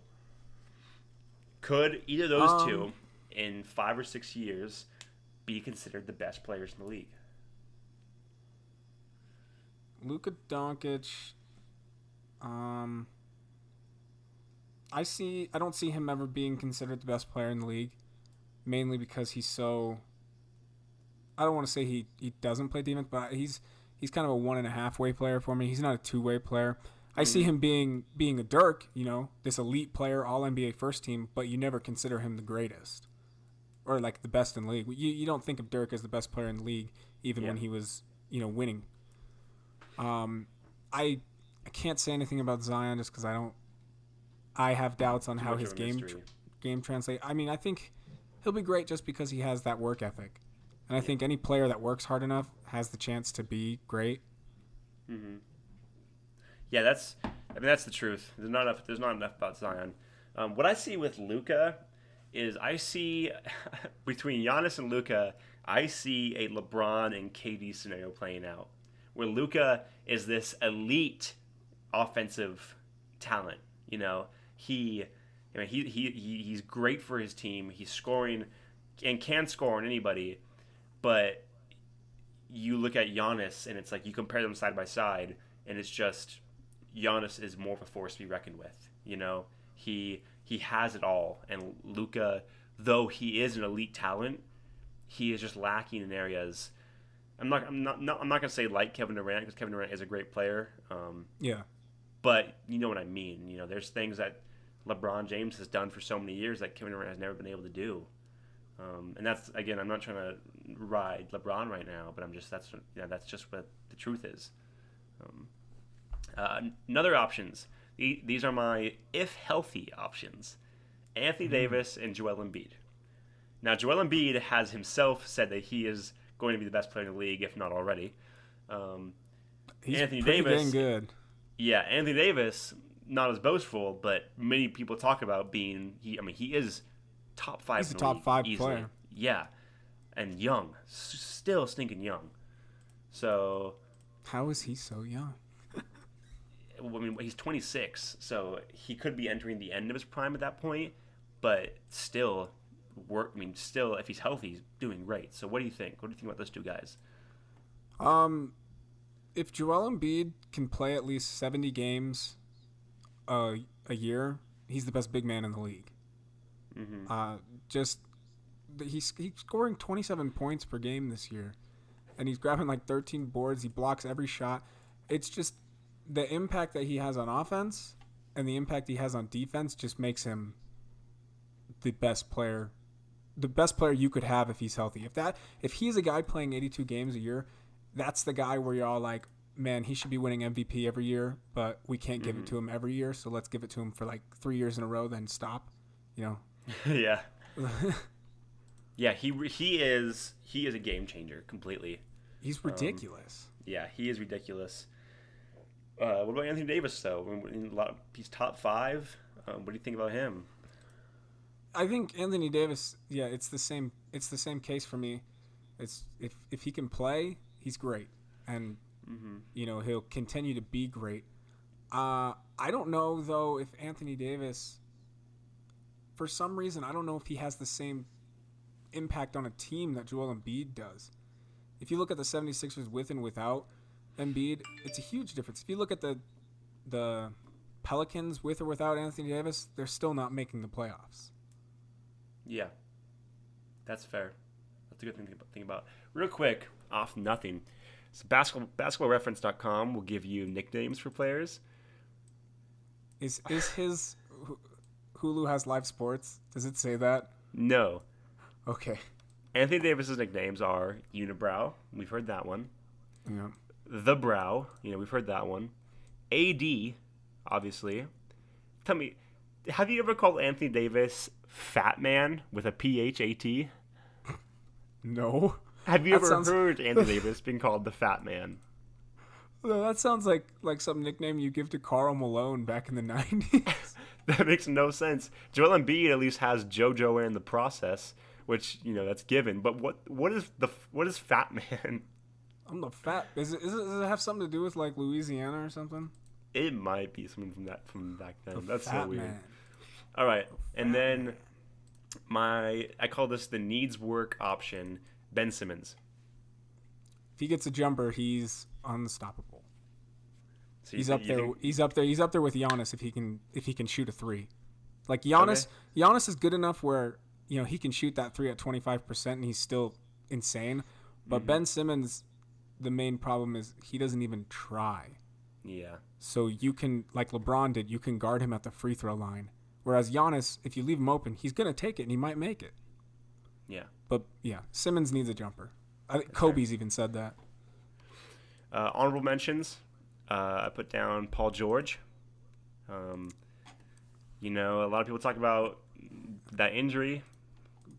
Could either of those two, in 5 or 6 years, be considered the best players in the league? Luka Doncic. I don't see him ever being considered the best player in the league, mainly because he's so. I don't want to say he doesn't play defense, but he's kind of a 1.5 way player for me. He's not a 2-way player. I see him being a Dirk, this elite player, all NBA first team, but you never consider him the greatest or like the best in the league. You don't think of Dirk as the best player in the league, even when he was, winning. I can't say anything about Zion just because I have doubts on how his game translates. I mean, I think he'll be great just because he has that work ethic. And I think any player that works hard enough has the chance to be great. Mm-hmm. Yeah, that's the truth. There's not enough about Zion. What I see with Luka is I see between Giannis and Luka, I see a LeBron and KD scenario playing out, where Luka is this elite offensive talent. He's great for his team. He's scoring and can score on anybody, but you look at Giannis and it's like you compare them side by side, and it's just. Giannis is more of a force to be reckoned with. He has it all, and Luka, though he is an elite talent, he is just lacking in areas. I'm not gonna say like Kevin Durant, because Kevin Durant is a great player. But you know what I mean. There's things that LeBron James has done for so many years that Kevin Durant has never been able to do. And that's, again, I'm not trying to ride LeBron right now, but that's just what the truth is. Another options. These are my if healthy options: Anthony Davis and Joel Embiid. Now, Joel Embiid has himself said that he is going to be the best player in the league, if not already. He's Anthony pretty Davis, dang good. Yeah, Anthony Davis, not as boastful, but many people talk about being. He is top 5. He's in a the top league, 5 easily. player. Yeah, and young, still stinking young. So, How is he so young? I mean, he's 26, so he could be entering the end of his prime at that point. But still, if he's healthy, he's doing great. So, what do you think? What do you think about those two guys? If Joel Embiid can play at least 70 games a year, he's the best big man in the league. He's scoring 27 points per game this year, and he's grabbing like 13 boards. He blocks every shot. It's just the impact that he has on offense and the impact he has on defense just makes him the best player you could have if he's healthy. If he's a guy playing 82 games a year, that's the guy where you're all like, man, he should be winning MVP every year, but we can't give it to him every year, so let's give it to him for like 3 years in a row, then stop. Yeah. Yeah, he is a game changer completely. He's ridiculous. Yeah, he is ridiculous. What about Anthony Davis though? He's top 5. What do you think about him? I think Anthony Davis, yeah, it's the same case for me. It's if he can play, he's great, and he'll continue to be great. I don't know though if Anthony Davis, for some reason, I don't know if he has the same impact on a team that Joel Embiid does. If you look at the 76ers with and without Embiid, it's a huge difference. If you look at the Pelicans with or without Anthony Davis, they're still not making the playoffs. Yeah, that's fair. That's a good thing to think about. Real quick, off nothing. So basketballreference.com will give you nicknames for players. Is his Hulu has live sports? Does it say that? No. Okay. Anthony Davis's nicknames are Unibrow. We've heard that one. Yeah. The Brow. We've heard that one. AD, obviously. Tell me, have you ever called Anthony Davis Fat Man with a PHAT? No. Have you ever heard Anthony Davis being called the Fat Man? No, that sounds like some nickname you give to Karl Malone back in the 90s. That makes no sense. Joel Embiid at least has JoJo in the process, which that's given. But what is Fat Man? I'm the fat. Does it have something to do with like Louisiana or something? It might be something from back then. That's so weird. Man. All right, and then I call this the needs work option. Ben Simmons. If he gets a jumper, he's unstoppable. So He's up there with Giannis if he can shoot a 3. Like Giannis is good enough where he can shoot that 3 at 25% and he's still insane. But Ben Simmons, the main problem is he doesn't even try. Yeah. So you can, like LeBron did, you can guard him at the free throw line. Whereas Giannis, if you leave him open, he's gonna take it and he might make it. Yeah. But yeah, Simmons needs a jumper. I think Kobe's even said that. Honorable mentions. I put down Paul George. A lot of people talk about that injury.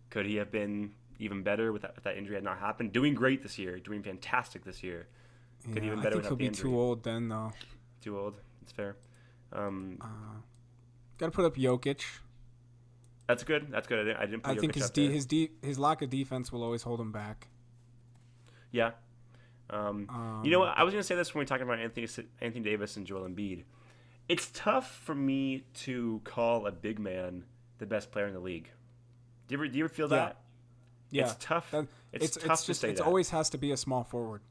Could he have been even better if that injury had not happened? Doing great this year. Doing fantastic this year. Could even better I think he'll be too old then, though. Too old. It's fair. Got to put up Jokic. That's good. I didn't put I think Jokic his lack of defense will always hold him back. Yeah. What? I was going to say this when we were talking about Anthony Davis and Joel Embiid. It's tough for me to call a big man the best player in the league. Do you ever feel that? Yeah. It's tough. It's tough to say that. It always has to be a small forward.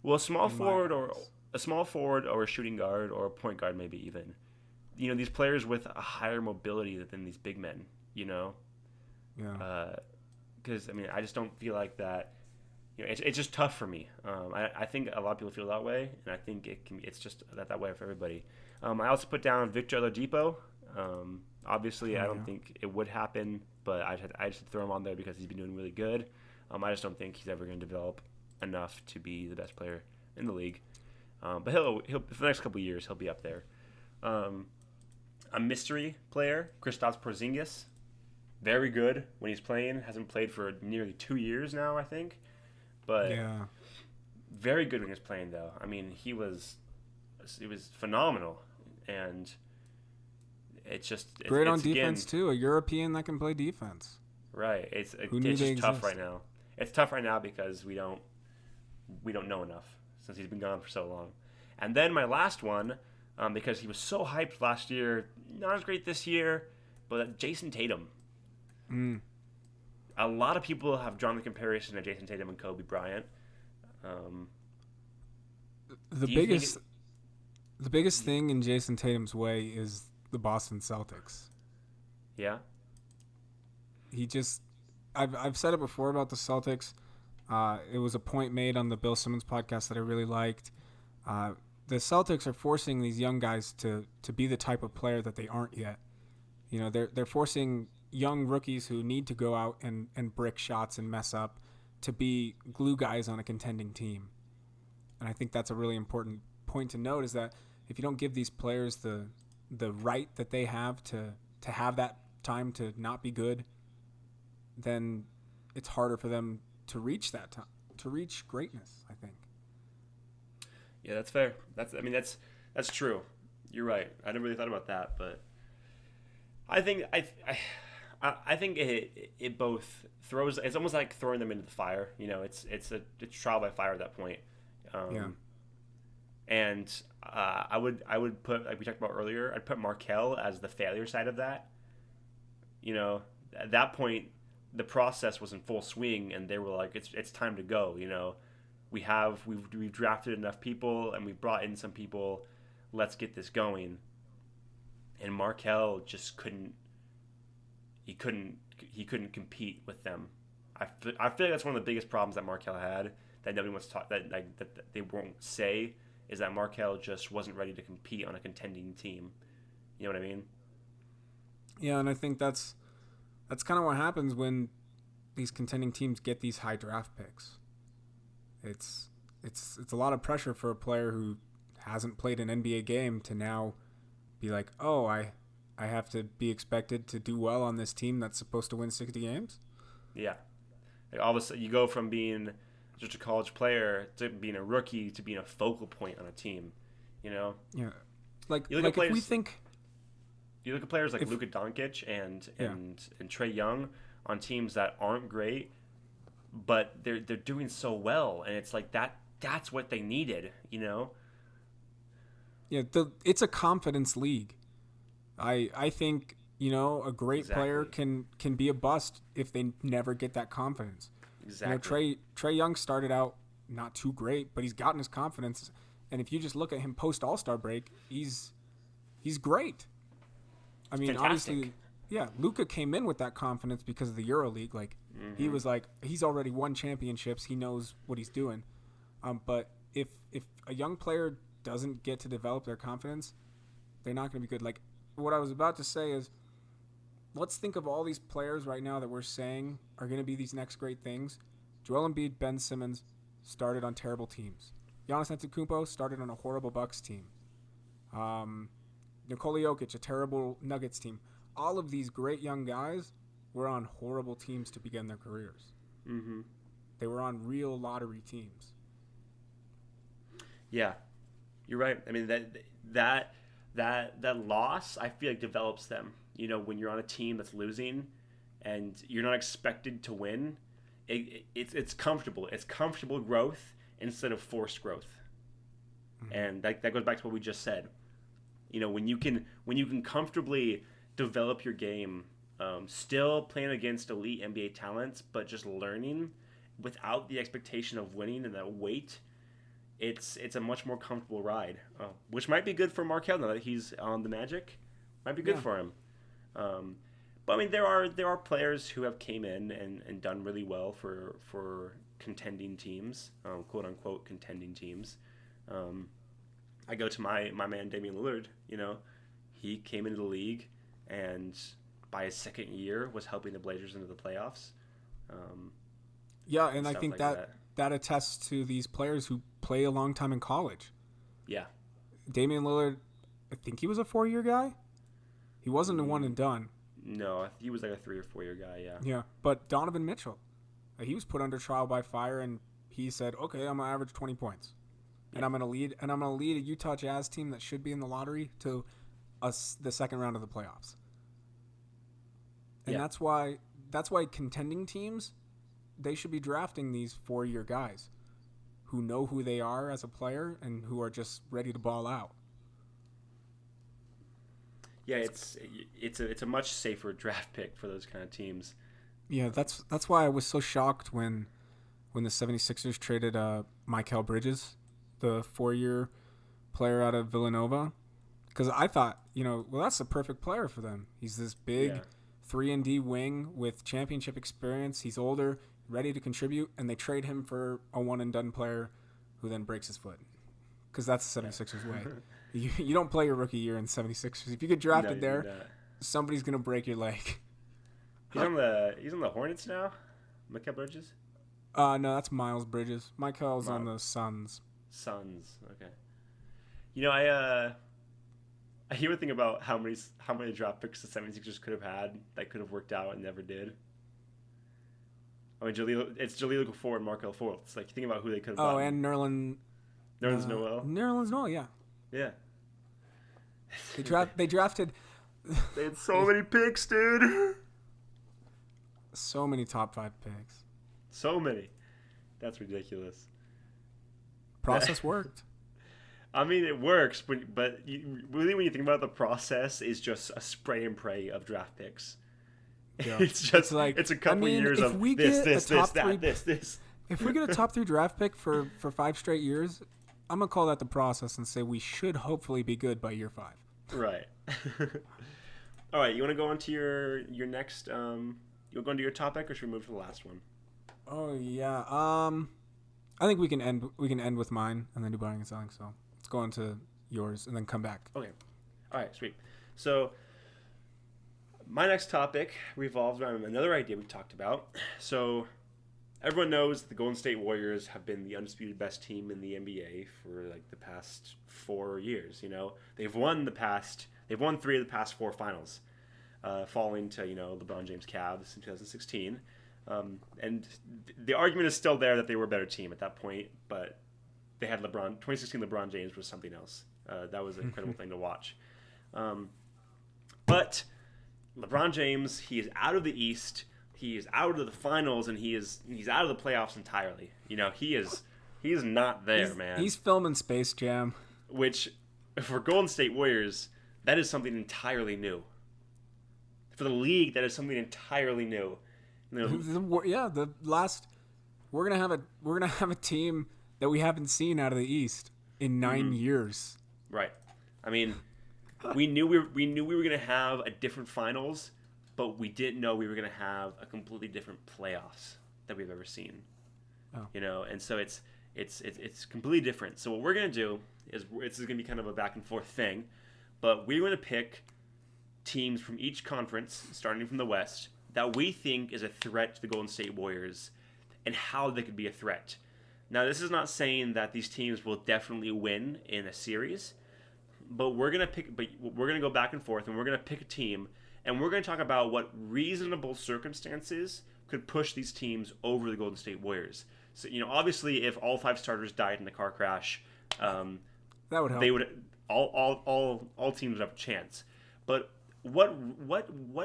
Well, a small forward or a shooting guard or a point guard maybe even. These players with a higher mobility than these big men, Yeah. Because, I just don't feel like that. It's just tough for me. I think a lot of people feel that way, and I think it's just that way for everybody. I also put down Victor Oladipo. Obviously, I don't think it would happen, but I just throw him on there because he's been doing really good. I just don't think he's ever going to develop enough to be the best player in the league. But he'll for the next couple of years he'll be up there. A mystery player, Kristaps Porzingis, very good when he's playing. Hasn't played for nearly 2 years now, I think, but very good when he's playing though. I mean, he was phenomenal, and it's great on defense too. A European that can play defense. Right. It's just tough right now. It's tough right now because we don't know enough since he's been gone for so long. And then my last one, because he was so hyped last year, not as great this year, but Jason Tatum. A lot of people have drawn the comparison of Jason Tatum and Kobe Bryant. The biggest thing in Jason Tatum's way is the Boston Celtics. Yeah. I've said it before about the Celtics. It was a point made on the Bill Simmons podcast that I really liked. The Celtics are forcing these young guys to be the type of player that they aren't yet. You know, they're forcing young rookies who need to go out and brick shots and mess up to be glue guys on a contending team. And I think that's a really important point to note, is that if you don't give these players the right that they have to have that time to not be good, then it's harder for them to reach that time, to reach greatness, I think. Yeah, that's fair. That's true. You're right. I never really thought about that, but I think I think it both throws. It's almost like throwing them into the fire. You know, it's trial by fire at that point. And I would put, like we talked about earlier, I'd put Markelle as the failure side of that. You know, at that point, the process was in full swing, and they were like, it's time to go. You know, we've drafted enough people, and we've brought in some people. Let's get this going. And Markelle just couldn't. He couldn't compete with them. I feel like that's one of the biggest problems that Markelle had, that nobody wants to talk, that they won't say, is that Markelle just wasn't ready to compete on a contending team. You know what I mean? Yeah, and I think that's kind of what happens when these contending teams get these high draft picks. It's a lot of pressure for a player who hasn't played an NBA game to now be like, oh, I have to be expected to do well on this team that's supposed to win 60 games? Yeah. Like all of a sudden, you go from being just a college player to being a rookie to being a focal point on a team, you know? Yeah. Like players, if we think... You look at players like Luka Doncic and Trae Young on teams that aren't great, but they're doing so well, and it's like that's what they needed, you know? Yeah, it's a confidence league. I think, you know, a great player can be a bust if they never get that confidence. Exactly. You know, Trae Young started out not too great, but he's gotten his confidence, and if you just look at him post All-Star break, he's great. I mean, fantastic. Obviously, yeah, Luka came in with that confidence because of the EuroLeague. Like, he was like, he's already won championships. He knows what he's doing. But if a young player doesn't get to develop their confidence, they're not going to be good. Like, what I was about to say is, let's think of all these players right now that we're saying are going to be these next great things. Joel Embiid, Ben Simmons started on terrible teams. Giannis Antetokounmpo started on a horrible Bucks team. Nikola Jokic, a terrible Nuggets team. All of these great young guys were on horrible teams to begin their careers. Mm-hmm. They were on real lottery teams. Yeah, you're right. I mean, that loss, I feel like, develops them. You know, when you're on a team that's losing and you're not expected to win, it's comfortable. It's comfortable growth instead of forced growth. Mm-hmm. And that goes back to what we just said. You know, when you can comfortably develop your game, still playing against elite NBA talents, but just learning without the expectation of winning and that weight, it's a much more comfortable ride, which might be good for Markelle now that he's on the Magic. Might be good for him. But I mean, there are players who have came in and done really well for contending teams, quote unquote contending teams. I go to my man Damian Lillard. You know, he came into the league and by his second year was helping the Blazers into the playoffs. Yeah, and I Stuff think like that attests to these players who play a long time in college. Yeah. Damian Lillard, I think he was a 4-year guy. He wasn't a one and done. No, he was like a 3 or 4 year guy. Yeah. Yeah, but Donovan Mitchell, he was put under trial by fire, and he said, "Okay, I'm gonna average 20 points, and I'm gonna lead a Utah Jazz team that should be in the lottery to the second round of the playoffs." And that's why contending teams, they should be drafting these 4-year guys who know who they are as a player and who are just ready to ball out. Yeah, it's a much safer draft pick for those kind of teams. Yeah, that's why I was so shocked when the 76ers traded Mikal Bridges, the 4-year player out of Villanova, because I thought, that's the perfect player for them. He's this big 3-and-D wing with championship experience. He's older, ready to contribute, and they trade him for a one-and-done player who then breaks his foot, because that's the 76ers way. You don't play your rookie year in 76ers. If you get drafted there, somebody's going to break your leg. He's on the Hornets now, Mikal Bridges? No, that's Miles Bridges. Michael's on the Suns. Suns, okay. I hear a thing about how many draft picks the 76ers could have had that could have worked out and never did. I mean, Jahlil Okafor and Markelle Fultz. Like, think about who they could have gotten. Oh, and Nerlens Noel. Nerlens Noel, yeah. Yeah. They drafted. They had so many picks, dude. So many top 5 picks. So many. That's ridiculous. Process worked. I mean, it works, but really, when you think about it, the process is just a spray and pray of draft picks. Yeah. It's a couple years of this. If we get a top 3 draft pick for 5 straight years, I'm gonna call that the process and say we should hopefully be good by year 5. Right. All right. You want to go on to your next? You want to go into your topic, or should we move to the last one? Oh yeah. I think we can end with mine and then do buying and selling. So let's go on to yours and then come back. Okay. All right. Sweet. So my next topic revolves around another idea we talked about. So everyone knows that the Golden State Warriors have been the undisputed best team in the NBA for like the past 4 years. They've won 3 of the past 4 finals, falling to LeBron James Cavs in 2016. And the argument is still there that they were a better team at that point, but they had 2016 LeBron James was something else. That was an incredible thing to watch. But LeBron James, he is out of the East. He is out of the finals, and he's out of the playoffs entirely. He is not there, man. He's filming Space Jam, which for Golden State Warriors, that is something entirely new. For the league, that is something entirely new. We're gonna have a team that we haven't seen out of the East in 9 years. Right. I mean, we knew we were gonna have a different finals, but we didn't know we were gonna have a completely different playoffs that we've ever seen. Oh. And so it's completely different. So what we're gonna do is it's gonna be kind of a back and forth thing, but we're gonna pick teams from each conference, starting from the West, that we think is a threat to the Golden State Warriors and how they could be a threat. Now, this is not saying that these teams will definitely win in a series, but we're going to go back and forth, and we're going to pick a team, and we're going to talk about what reasonable circumstances could push these teams over the Golden State Warriors. So, obviously, if all 5 starters died in a car crash, that would help. They would all teams would have a chance. But what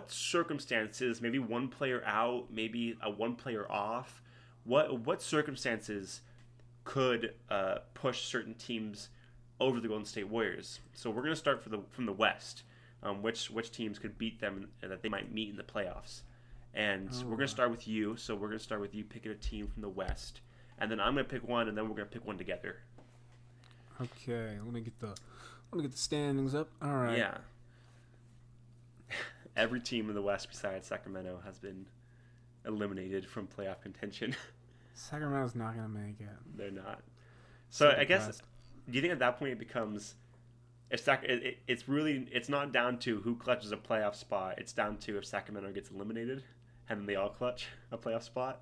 circumstances, maybe one player out, maybe a one player off, what circumstances could push certain teams over the Golden State Warriors? So we're going to start from the West, which teams could beat them and that they might meet in the playoffs. And we're going to start with you. So we're going to start with you picking a team from the West, and then I'm going to pick one, and then we're going to pick one together. Okay, let me get the standings up. All right. Yeah. Every team in the West besides Sacramento has been eliminated from playoff contention. Sacramento's not going to make it. They're not. So I guess, do you think at that point it becomes it's not down to who clutches a playoff spot. It's down to if Sacramento gets eliminated, and then they all clutch a playoff spot.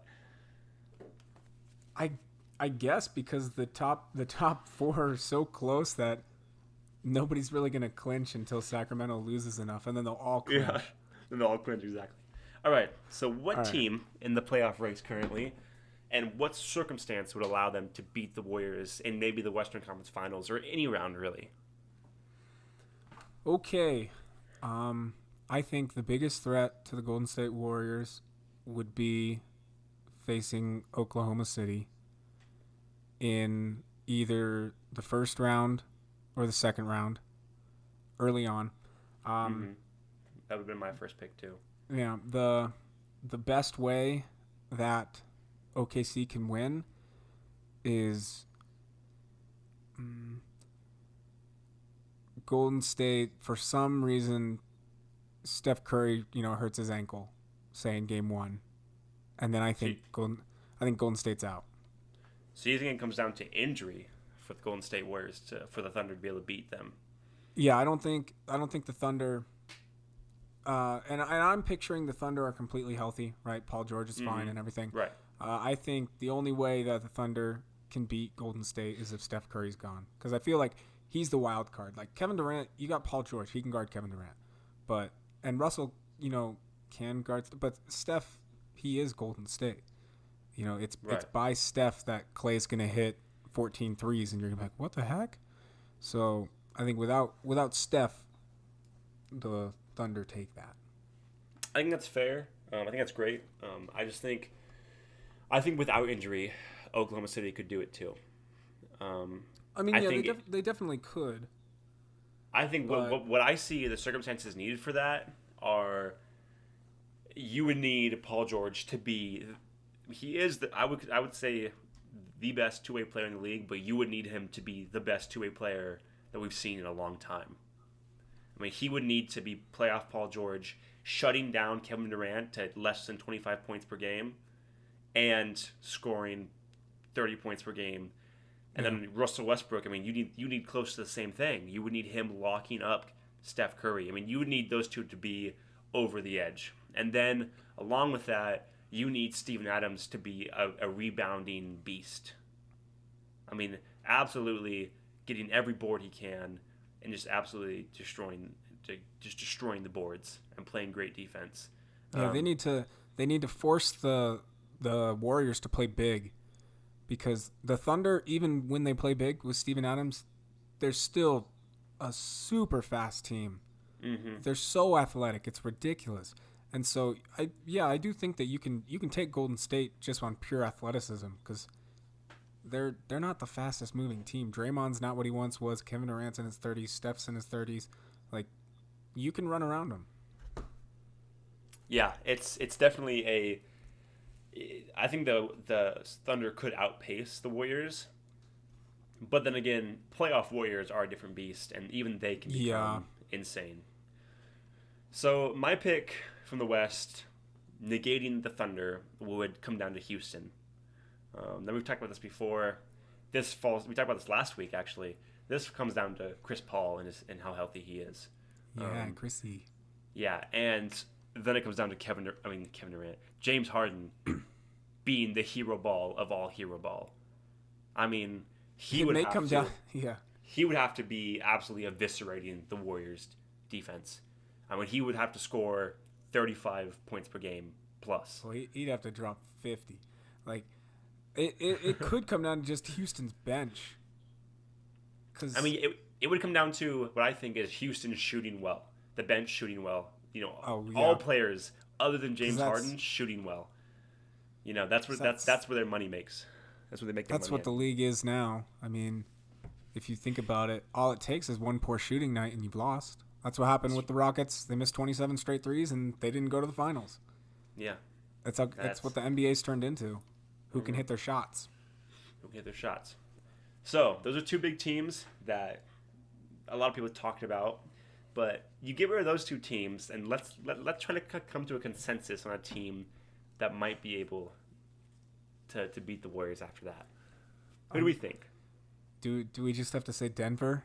I guess because the top four are so close that nobody's really gonna clinch until Sacramento loses enough, and then they'll all clinch. Yeah, then they'll all clinch exactly. All right. So what team in the playoff race currently, and what circumstance would allow them to beat the Warriors in maybe the Western Conference Finals or any round really? Okay. I think the biggest threat to the Golden State Warriors would be facing Oklahoma City in either the first round or the second round early on. That would have been my first pick too. Yeah, the best way that OKC can win is Golden State. For some reason, Steph Curry, hurts his ankle, say in Game 1, and then I think Golden State's out. So you think it comes down to injury for the Golden State Warriors for the Thunder to be able to beat them? Yeah, I don't think the Thunder. And I'm picturing the Thunder are completely healthy, right? Paul George is fine and everything. Right. I think the only way that the Thunder can beat Golden State is if Steph Curry's gone, because I feel like he's the wild card. Like Kevin Durant, you got Paul George, he can guard Kevin Durant, and Russell, can guard, but Steph, he is Golden State. It's by Steph that Clay's gonna hit 14 threes, and you're gonna be like, what the heck? So I think without Steph, the Thunder take that. I think that's fair. I think that's great. I think without injury, Oklahoma City could do it too. They definitely could. I think what I see the circumstances needed for that are you would need Paul George to be. He is I would say the best two-way player in the league, but you would need him to be the best two-way player that we've seen in a long time. I mean, he would need to be playoff Paul George, shutting down Kevin Durant to less than 25 points per game, and scoring 30 points per game. And then Russell Westbrook, I mean, you need close to the same thing. You would need him locking up Steph Curry. I mean, you would need those two to be over the edge. And then, along with that, you need Steven Adams to be a rebounding beast. I mean, absolutely getting every board he can and just absolutely destroying the boards and playing great defense. Yeah, they need to force the Warriors to play big, because the Thunder, even when they play big with Steven Adams, they're still a super fast team. Mm-hmm. They're so athletic, it's ridiculous. And so I do think that you can take Golden State just on pure athleticism, because they're not the fastest moving team. Draymond's not what he once was. Kevin Durant's in his 30s. Steph's in his 30s. Like, you can run around them. Yeah, it's definitely I think the Thunder could outpace the Warriors, but then again, playoff Warriors are a different beast, and even they can become insane. So my pick from the West, negating the Thunder, would come down to Houston. Then we've talked about this before. We talked about this last week, actually. This comes down to Chris Paul and how healthy he is. Yeah, Chrissy. Yeah, and then it comes down to Kevin Durant, James Harden being the hero ball of all hero ball. I mean, he would have to be absolutely eviscerating the Warriors' defense. I mean, he would have to score 35 points per game plus. Well, he'd have to drop 50. Like, it could come down to just Houston's bench. I mean, it would come down to what I think is Houston shooting well, the bench shooting well. All players other than James Harden shooting well. That's where their money makes. That's where they make their money. That's what the league is now. I mean, if you think about it, all it takes is one poor shooting night and you've lost. That's what happened with the Rockets. They missed 27 straight threes and they didn't go to the finals. Yeah. That's what the NBA's turned into. Who can hit their shots? So, those are two big teams that a lot of people talked about. But you get rid of those two teams, and let's try to come to a consensus on a team that might be able to beat the Warriors after that. Who do we think? Do we just have to say Denver?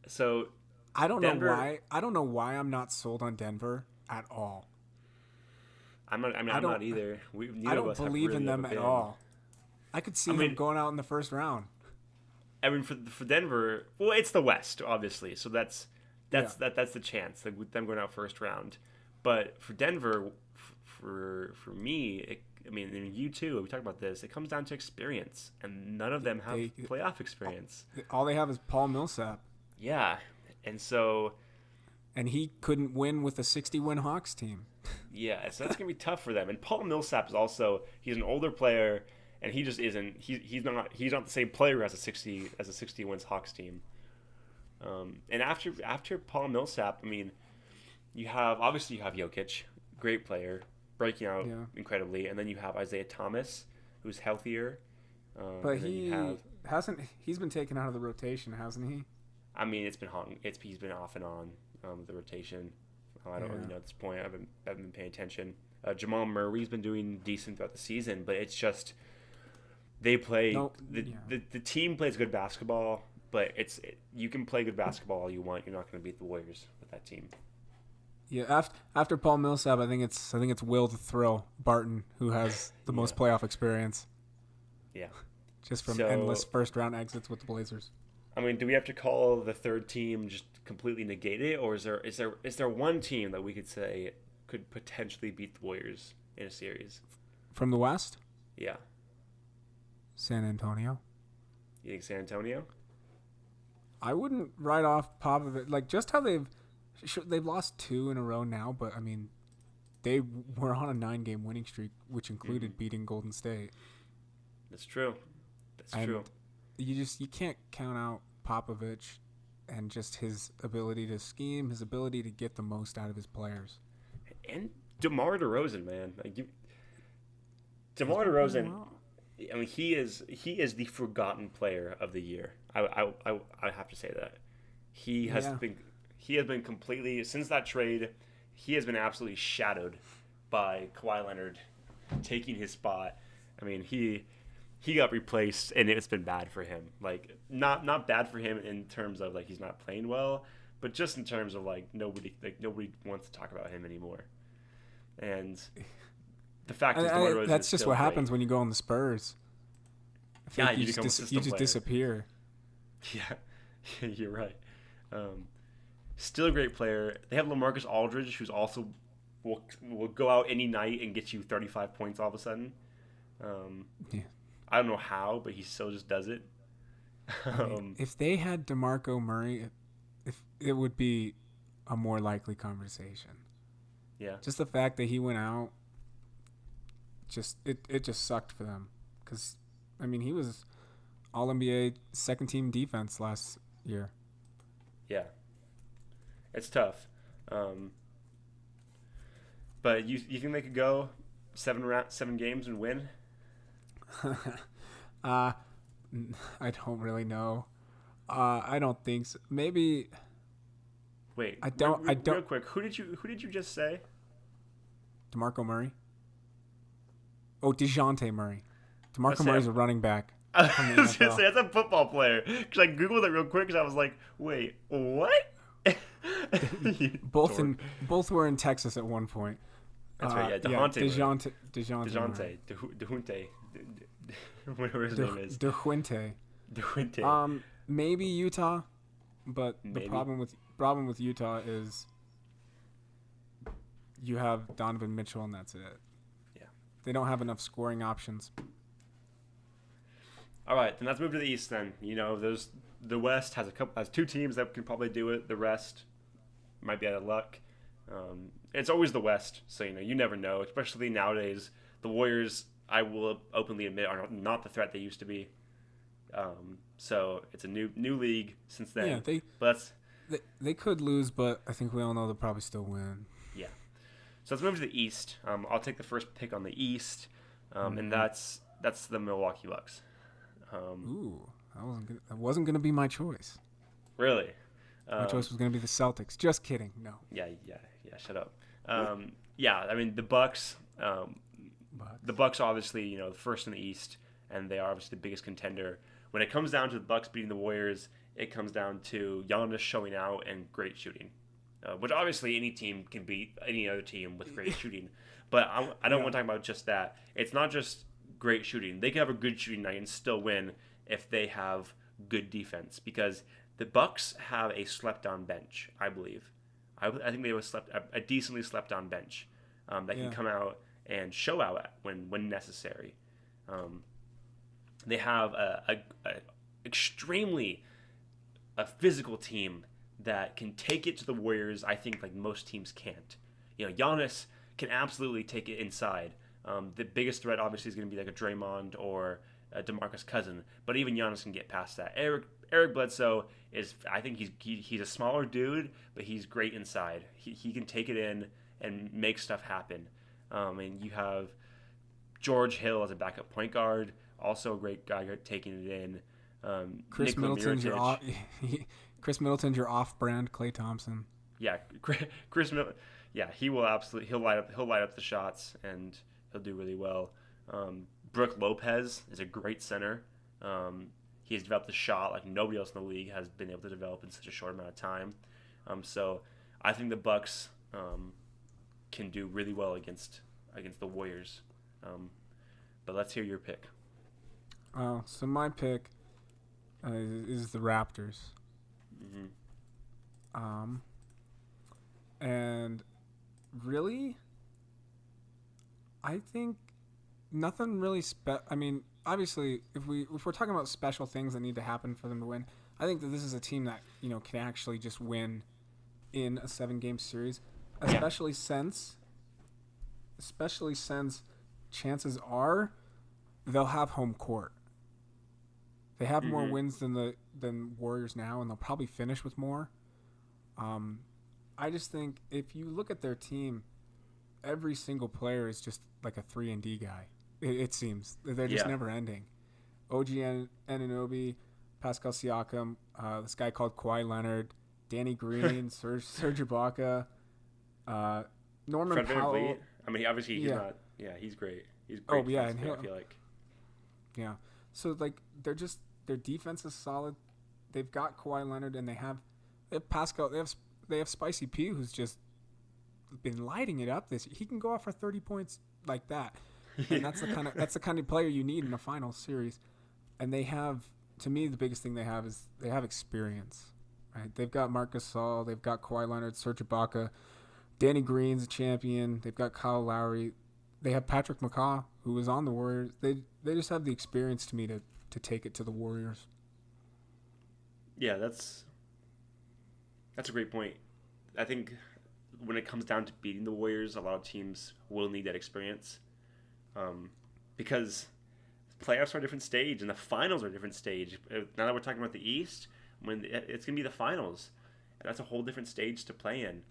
So I don't Denver- know why. I don't know why I'm not sold on Denver at all. I'm not. I mean, I'm don't- not either. Neither I of don't us have believe really in them ever at been. all. I could see I mean- them going out in the first round. I mean, for Denver, well, it's the West, obviously, so that's Yeah. that's the chance, like, with them going out first round. But for Denver, for me, I mean, and you too, we talked about this. It comes down to experience, and none of them have playoff experience. All they have is Paul Millsap, Yeah, and so and he couldn't win with a 60-win Hawks team. yeah, so that's gonna be tough for them. And Paul Millsap is also he's an older player, and he just isn't. He's not the same player as a 60 wins Hawks team. And after Paul Millsap, I mean, you have Jokic, great player, breaking out Yeah. incredibly, and then you have Isaiah Thomas, who's healthier. But and then he you have, he's been taken out of the rotation, hasn't he? I mean, he's been off and on the rotation. I don't really know at this point. I haven't been paying attention. Jamal Murray's been doing decent throughout the season, but it's just they play the team plays good basketball, but you can play good basketball all you want. You're not going to beat the Warriors with that team. Yeah, after Paul Millsap, I think it's Will the Thrill Barton who has the most playoff experience. Yeah, just from endless first round exits with the Blazers. I mean, do we have to call the third team just completely negate it, or is there one team that we could say could potentially beat the Warriors in a series from the West? Yeah, San Antonio. You think San Antonio? I wouldn't write off Popovich. Like, just how they've lost 2 in a row now, but I mean, they were on a 9-game winning streak, which included beating Golden State. That's true. That's true. You can't count out Popovich and just his ability to scheme, his ability to get the most out of his players. And DeMar DeRozan, man, DeMar DeRozan. I mean, he is the forgotten player of the year. I have to say that he has been completely, since that trade, he has been absolutely shadowed by Kawhi Leonard taking his spot. I mean, he got replaced, and it's been bad for him. Like, not bad for him in terms of like he's not playing well, but just in terms of like nobody wants to talk about him anymore. And the fact is, that's just what happens when you go on the Spurs. Yeah, you just disappear. Yeah, you're right. Still a great player. They have LaMarcus Aldridge, who's also will go out any night and get you 35 points all of a sudden. I don't know how, but he still just does it. If they had DeMarco Murray, it would be a more likely conversation. Yeah. Just the fact that he went out, it just sucked for them. Because, I mean, he was All-NBA second-team defense last year. Yeah. It's tough. But you think they could go 7 games and win? I don't really know. I don't think so. Maybe. Wait. I don't. Real quick, who did you just say? DeMarco Murray. Oh, DeJounte Murray. DeMarco Murray's a running back. I was gonna say that's a football player because I googled it real quick because I was like, wait, what? Both were in Texas at one point. That's right. Yeah, DeJounte. Whatever his name is. DeJounte. Maybe Utah, but the problem with Utah is you have Donovan Mitchell and that's it. Yeah. They don't have enough scoring options. All right, then let's move to the East. Then the West has 2 teams that can probably do it. The rest might be out of luck. It's always the West, so you never know. Especially nowadays, the Warriors, I will openly admit, are not the threat they used to be. So it's a new league since then. Yeah, they could lose, but I think we all know they'll probably still win. Yeah. So let's move to the East. I'll take the first pick on the East, and that's the Milwaukee Bucks. Ooh, that wasn't gonna be my choice. Really? My choice was gonna be the Celtics. Just kidding. No. Yeah. Shut up. I mean the Bucks. The Bucks are obviously the first in the East, and they are obviously the biggest contender. When it comes down to the Bucks beating the Warriors, it comes down to Giannis showing out and great shooting, which obviously any team can beat any other team with great shooting. But I don't want to talk about just that. It's not just great shooting. They can have a good shooting night and still win if they have good defense, because the Bucks have a slept-on bench, I believe. I think they have a decently slept-on bench that can come out and show out when necessary. They have a extremely physical team that can take it to the Warriors. I think like most teams can't. Giannis can absolutely take it inside. The biggest threat obviously is going to be like a Draymond or a DeMarcus Cousins, but even Giannis can get past that. Eric Bledsoe I think he's a smaller dude, but he's great inside. He can take it in and make stuff happen. And you have George Hill as a backup point guard, also a great guy taking it in. Chris Middleton's your off-brand Klay Thompson. Yeah, Chris Middleton. Yeah, he'll light up the shots and he'll do really well. Brook Lopez is a great center. He has developed a shot like nobody else in the league has been able to develop in such a short amount of time. So I think the Bucks can do really well against the Warriors. But let's hear your pick. So my pick is the Raptors. Mm-hmm. And really, I think nothing really I mean, obviously, if we're talking about special things that need to happen for them to win, I think that this is a team that can actually just win in a 7-game series, especially since chances are they'll have home court. They have more wins than Warriors now, and they'll probably finish with more. I just think if you look at their team, every single player is just like a 3-and-D guy. It seems they're just never ending. OG Anunoby, Pascal Siakam, this guy called Kawhi Leonard, Danny Green, Serge Ibaka, Norman Fred Powell. VanVleet. I mean, obviously he's not. Yeah, he's great. He's great. And I feel like. Yeah. So like their defense is solid. They've got Kawhi Leonard and they have Pascal. They have Spicy P, who's just been lighting it up this year. He can go off for 30 points like that. And that's the kind of player you need in a final series. And they have, to me, the biggest thing they have is they have experience. Right? They've got Marc Gasol, they've got Kawhi Leonard, Serge Ibaka, Danny Green's a champion. They've got Kyle Lowry. They have Patrick McCaw, who was on the Warriors. They just have the experience to me to take it to the Warriors. Yeah, that's a great point. I think when it comes down to beating the Warriors, a lot of teams will need that experience, because playoffs are a different stage and the finals are a different stage. Now that we're talking about the East, when it's gonna be the finals, and that's a whole different stage to play in.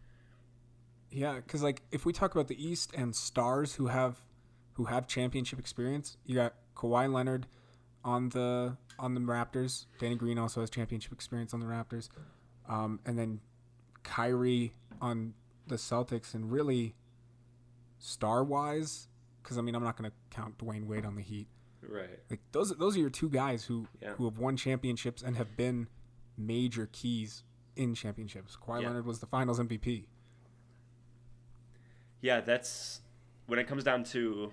Yeah, because like if we talk about the East and stars who have championship experience, you got Kawhi Leonard on the Raptors. Danny Green also has championship experience on the Raptors, and then Kyrie on the Celtics. And really, star-wise, because I mean I'm not going to count Dwayne Wade on the Heat. Right. Like those are your two guys who have won championships and have been major keys in championships. Kawhi Leonard was the Finals MVP. Yeah, that's when it comes down to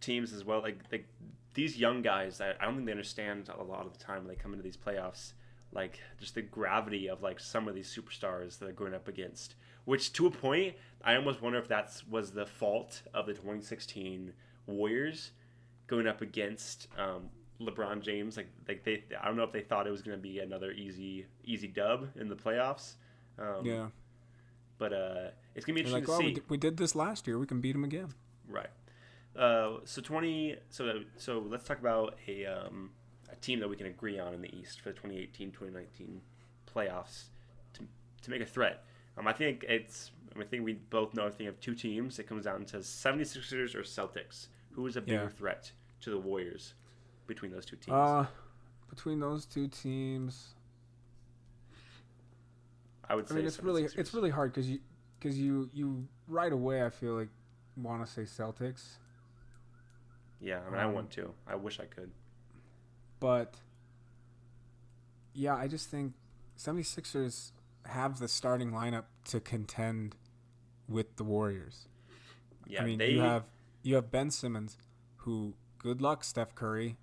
teams as well. Like these young guys, I don't think they understand a lot of the time when they come into these playoffs. Like just the gravity of like some of these superstars that they're going up against. Which to a point, I almost wonder if that was the fault of the 2016 Warriors going up against LeBron James. Like they, I don't know if they thought it was going to be another easy dub in the playoffs. But it's gonna be interesting to see. We did this last year. We can beat them again. Right. So let's talk about a team that we can agree on in the East for the 2018-2019 playoffs to make a threat. I think we both know. I think of two teams. It comes down to 76ers or Celtics. Who is a bigger threat to the Warriors between those two teams? Between those two teams, I would say it's really hard because you right away I feel like want to say Celtics. Yeah, I mean I want to. I wish I could. But Yeah, I just think 76ers have the starting lineup to contend with the Warriors. Yeah, I mean, you have Ben Simmons, who, good luck, Steph Curry.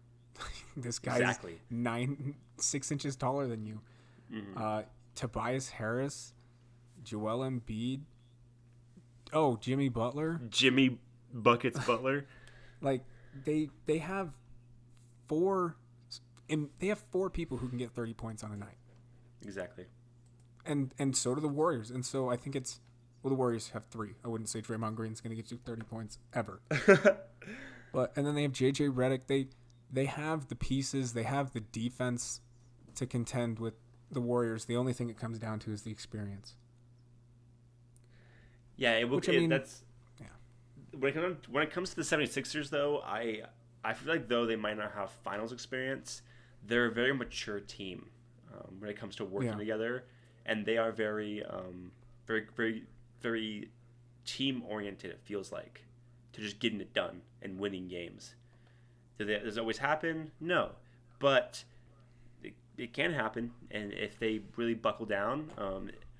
This guy's Exactly. 6 inches taller than you. Mm-hmm. Tobias Harris, Joel Embiid. Oh, Jimmy Butler. Jimmy Buckets Butler. Like they have four people who can get 30 points on a night. Exactly. And so do the Warriors. And so I think the Warriors have 3. I wouldn't say Draymond Green's going to get you 30 points ever. And then they have JJ Redick. They have the pieces, they have the defense to contend with the Warriors. The only thing it comes down to is the experience. Yeah, that's yeah. When it comes to the 76ers, though, I feel like though they might not have finals experience, they're a very mature team when it comes to working together, and they are very, very, very, very team oriented. It feels like to just getting it done and winning games. Does it always happen? No, but it can happen, and if they really buckle down,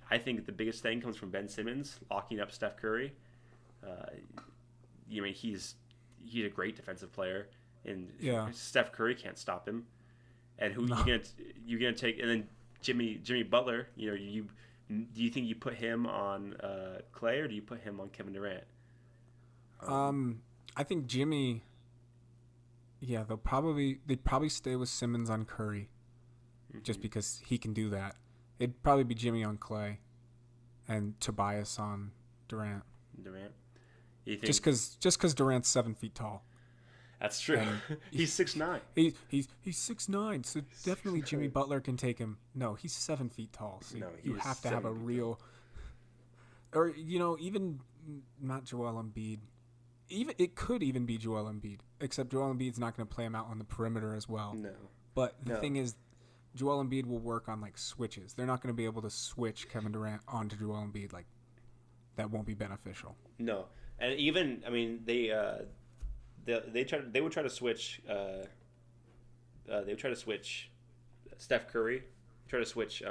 I think the biggest thing comes from Ben Simmons locking up Steph Curry. He's a great defensive player, and Steph Curry can't stop him. And who you gonna take? And then Jimmy Butler. Do you think you put him on Clay, or do you put him on Kevin Durant? I think Jimmy. Yeah, they'd probably stay with Simmons on Curry, just because he can do that. It'd probably be Jimmy on Clay, and Tobias on Durant. You think, just because Durant's 7 feet tall. That's true. He's 6'9". He's 6'9", so definitely Jimmy Butler can take him. No, he's 7 feet tall. So you have to have a real, or even not Joel Embiid. It could even be Joel Embiid, except Joel Embiid's not going to play him out on the perimeter as well. No. But the thing is, Joel Embiid will work on like switches. They're not going to be able to switch Kevin Durant onto Joel Embiid. Like, that won't be beneficial. No, and even they would try to switch. They would try to switch Steph Curry, try to switch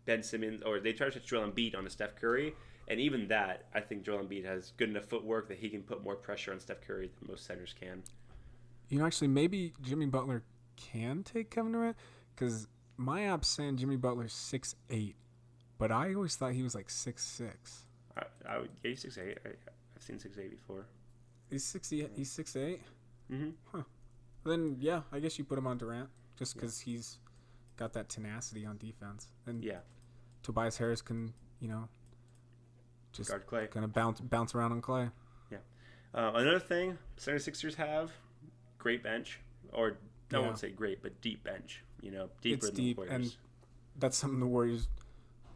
Ben Simmons, or they try to switch Joel Embiid onto Steph Curry. And even that, I think Joel Embiid has good enough footwork that he can put more pressure on Steph Curry than most centers can. Actually, maybe Jimmy Butler can take Kevin Durant, because my app's saying Jimmy Butler's 6'8", but I always thought he was like 6'6". He's 6'8". I've seen 6'8" before. He's 6'8". He's 6'8". Mm-hmm. Huh. Then yeah, I guess you put him on Durant just because he's got that tenacity on defense. And Tobias Harris can just guard Clay. Kind of bounce around on Clay. Yeah. Another thing, 76ers have great bench, or I won't say great, but deep bench. Deeper than the Warriors. And that's something the Warriors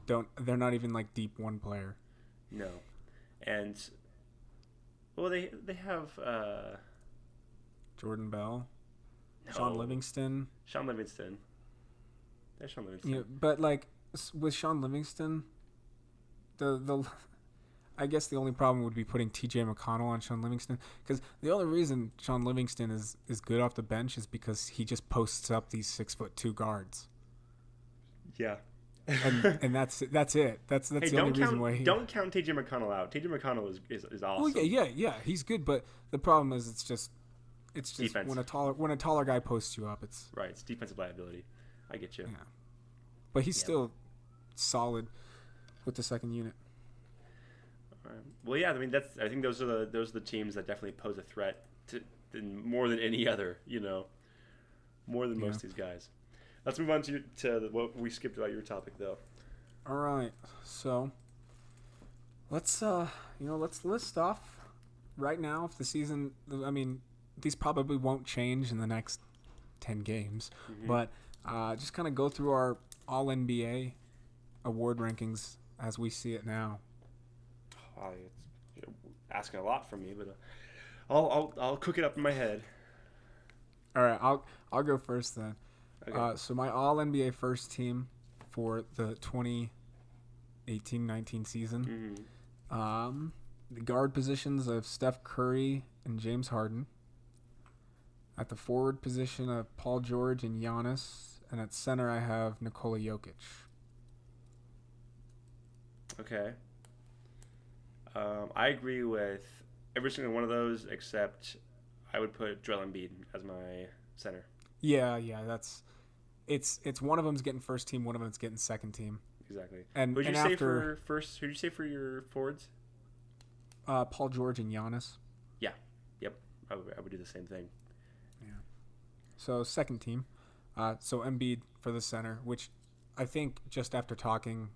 don't. They're not even like deep one player. No, and they have Jordan Bell, Sean Livingston. There's Sean Livingston. Yeah, but like with Sean Livingston, the I guess the only problem would be putting T.J. McConnell on Sean Livingston, because the only reason Sean Livingston is good off the bench is because he just posts up these 6'2" guards. Yeah. and that's it. That's the only reason why don't count T.J. McConnell out. T.J. McConnell is awesome. Well, yeah, he's good, but the problem is it's just defense. when a taller guy posts you up, it's right. It's defensive liability. I get you. Yeah, but he's still solid with the second unit. Well, yeah. I think those are the teams that definitely pose a threat to more than any other. More than most of these guys. Let's move on to what we skipped about your topic, though. All right, so let's list off right now if the season. I mean, these probably won't change in the next 10 games, but just kind of go through our All NBA award rankings as we see it now. You're asking a lot from me, but I'll cook it up in my head. All right, I'll go first then. Okay. So my All NBA first team for the 2018-19 season, the guard positions of Steph Curry and James Harden. At the forward position of Paul George and Giannis, And at center, I have Nikola Jokic. Okay. I agree with every single one of those except I would put Joel Embiid as my center. Yeah, it's one of them's getting first team, one of them's getting second team. Exactly. And who'd you and say after for first? Who'd you say for your forwards? Paul George and Giannis. Yeah. Yep. I would do the same thing. Yeah. So second team. So Embiid for the center, which I think just after talking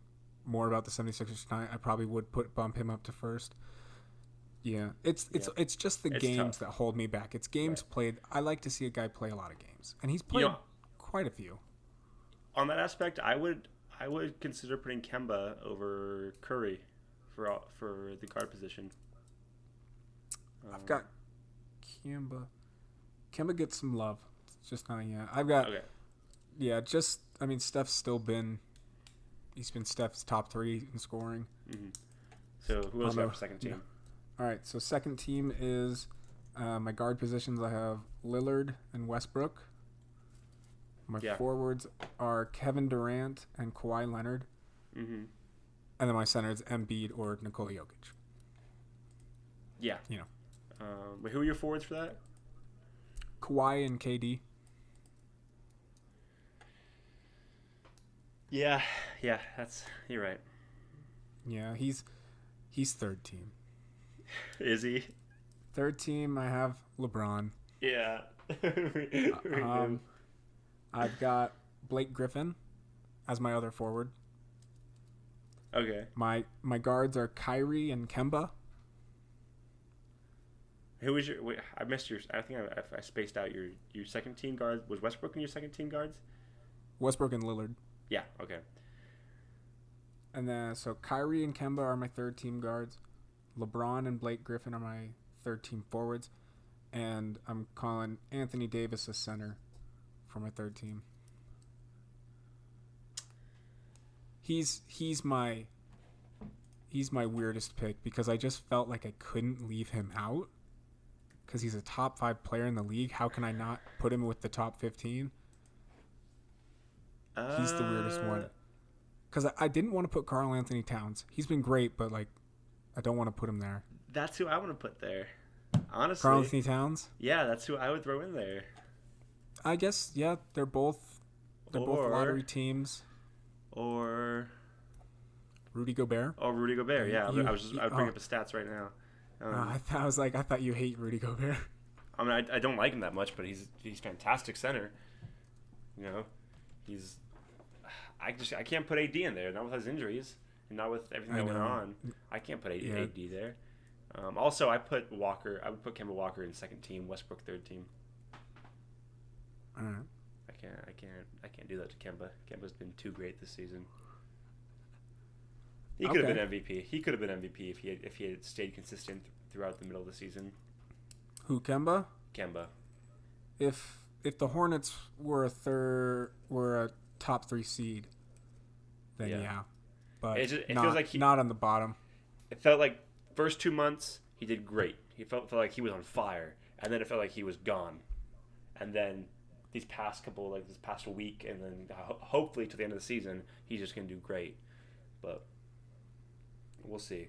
more about the 76ers tonight, I probably would bump him up to first. Yeah, it's just the games that hold me back. It's games played. I like to see a guy play a lot of games, and he's played quite a few. On that aspect, I would consider putting Kemba over Curry for the guard position. I've got Kemba. Kemba gets some love. It's just not yet. I've got Steph's still been. He's been Steph's top 3 in scoring. Mm-hmm. So who else do you have for second team? All right, so second team is my guard positions. I have Lillard and Westbrook. My forwards are Kevin Durant and Kawhi Leonard. Mm-hmm. And then my center is Embiid or Nikola Jokic. Yeah. You know. But who are your forwards for that? Kawhi and KD. Yeah, you're right. Yeah, he's third team. Is he? Third team, I have LeBron. Yeah. I've got Blake Griffin as my other forward. Okay. My guards are Kyrie and Kemba. Who was your? Wait, I missed your. I think I spaced out your second team guard. Was Westbrook in your second team guards? Westbrook and Lillard. Yeah. Okay. And then so Kyrie and Kemba are my third team guards. LeBron and Blake Griffin are my third team forwards, and I'm calling Anthony Davis a center for my third team. He's my weirdest pick because I just felt like I couldn't leave him out because he's a top 5 player in the league. How can I not put him with the top 15? He's the weirdest one. Because I didn't want to put Karl Anthony Towns. He's been great, but like I don't want to put him there. That's who I want to put there. Honestly. Karl Anthony Towns? Yeah, that's who I would throw in there. I guess, yeah, they're both lottery teams. Or Rudy Gobert. Oh, Rudy Gobert, yeah. I would bring up his stats right now. I thought you hate Rudy Gobert. I mean, I don't like him that much, but he's fantastic center. You know, I can't put AD in there, not with his injuries and not with everything that went on. I can't put AD there. Also, I would put Kemba Walker in second team, Westbrook third team. All right. I can't do that to Kemba. Kemba's been too great this season. He could have been MVP. He could have been MVP if he had stayed consistent throughout the middle of the season. Who, Kemba? Kemba. If the Hornets were a top 3 seed, then yeah. But it feels like not on the bottom. It felt like first 2 months he did great. He felt like he was on fire, and then it felt like he was gone. And then this past week, and then hopefully to the end of the season, he's just gonna do great. But we'll see.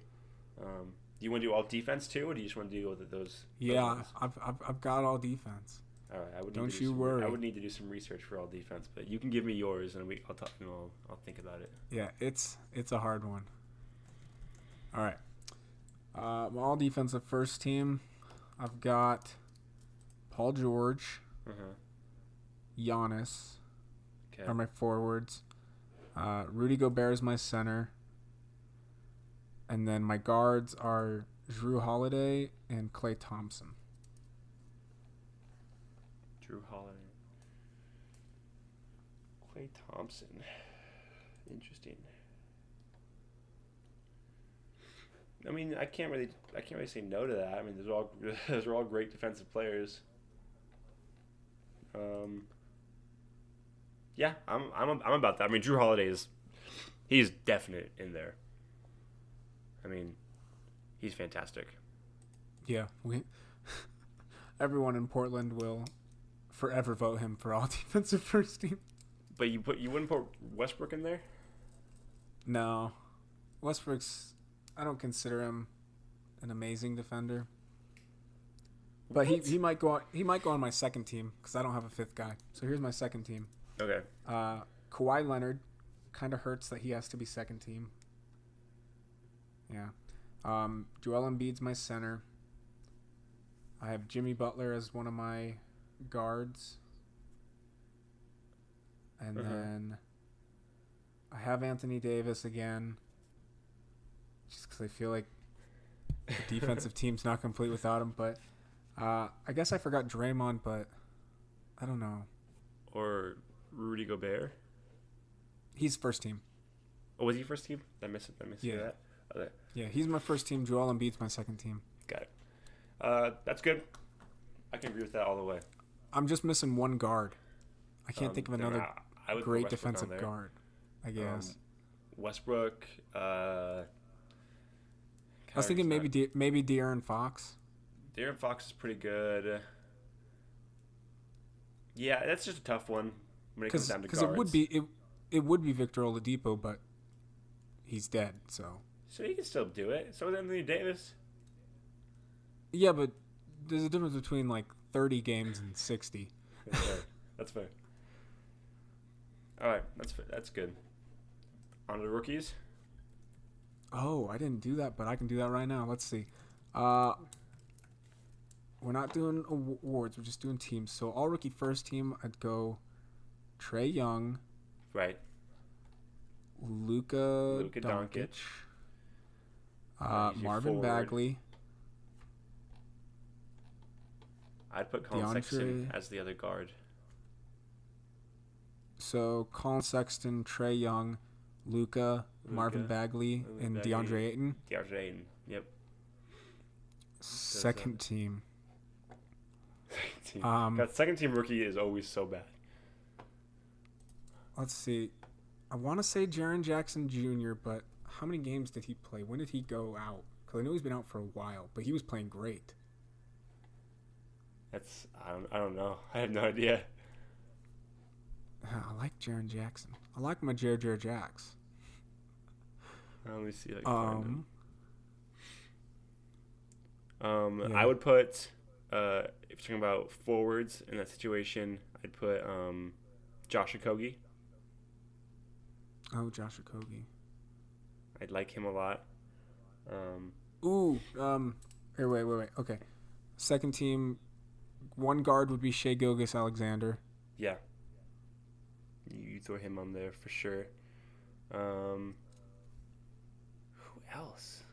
Do you want to do all defense too, or do you just want to do those? Yeah, I've got all defense. All right, Don't you worry. I would need to do some research for all defense, but you can give me yours, and I'll talk. I'll think about it. Yeah, it's a hard one. All right, all defensive first team. I've got Paul George, Giannis are my forwards. Rudy Gobert is my center, and then my guards are Drew Holiday and Klay Thompson. Drew Holiday. Klay Thompson. Interesting. I mean, I can't really say no to that. I mean, those are all great defensive players. Yeah, I'm about that. I mean, Drew Holiday he's definite in there. I mean, he's fantastic. Yeah, everyone in Portland will forever vote him for all defensive first team. But you wouldn't put Westbrook in there? No, Westbrook's. I don't consider him an amazing defender. But he might go on, on my second team because I don't have a fifth guy. So here's my second team. Okay. Kawhi Leonard, kind of hurts that he has to be second team. Yeah. Joel Embiid's my center. I have Jimmy Butler as one of my guards. And then I have Anthony Davis again. Just because I feel like the defensive team's not complete without him. But I guess I forgot Draymond, but I don't know. Or Rudy Gobert? He's first team. Oh, was he first team? I missed that. Okay. Yeah, he's my first team. Joel Embiid's my second team. Got it. That's good. I can agree with that all the way. I'm just missing one guard. I can't think of another I would put great Westbrook defensive on there. guard, I guess. Westbrook. I was thinking maybe De'Aaron Fox. De'Aaron Fox is pretty good. Yeah, that's just a tough one when it comes down to guards. Because it would be Victor Oladipo, but he's dead, so. So he can still do it. So is Anthony Davis. Yeah, but there's a difference between like 30 games and 60. That's fair. All right, that's good. On to the rookies. Oh, I didn't do that, but I can do that right now. Let's see. We're not doing awards. We're just doing teams. So all rookie first team, I'd go Trae Young. Right. Luka Doncic. Marvin forward. Bagley. I'd put Colin Sexton as the other guard. So Colin Sexton, Trae Young, Luka, Marvin Bagley, and DeAndre Ayton. DeAndre Ayton, yep. Second team. That second team rookie is always so bad. Let's see. I want to say Jaren Jackson Jr., but how many games did he play? When did he go out? Because I know he's been out for a while, but he was playing great. I don't know. I have no idea. I like Jaren Jackson. I like my Jar Jacks. Let me see if I can find him. Yeah. I would put, if you're talking about forwards in that situation, I'd put Josh Okogie. Oh, Josh Okogie. I'd like him a lot. Here, wait. Okay. Second team, one guard would be Shai Gilgeous-Alexander. Yeah. You throw him on there for sure. Who else?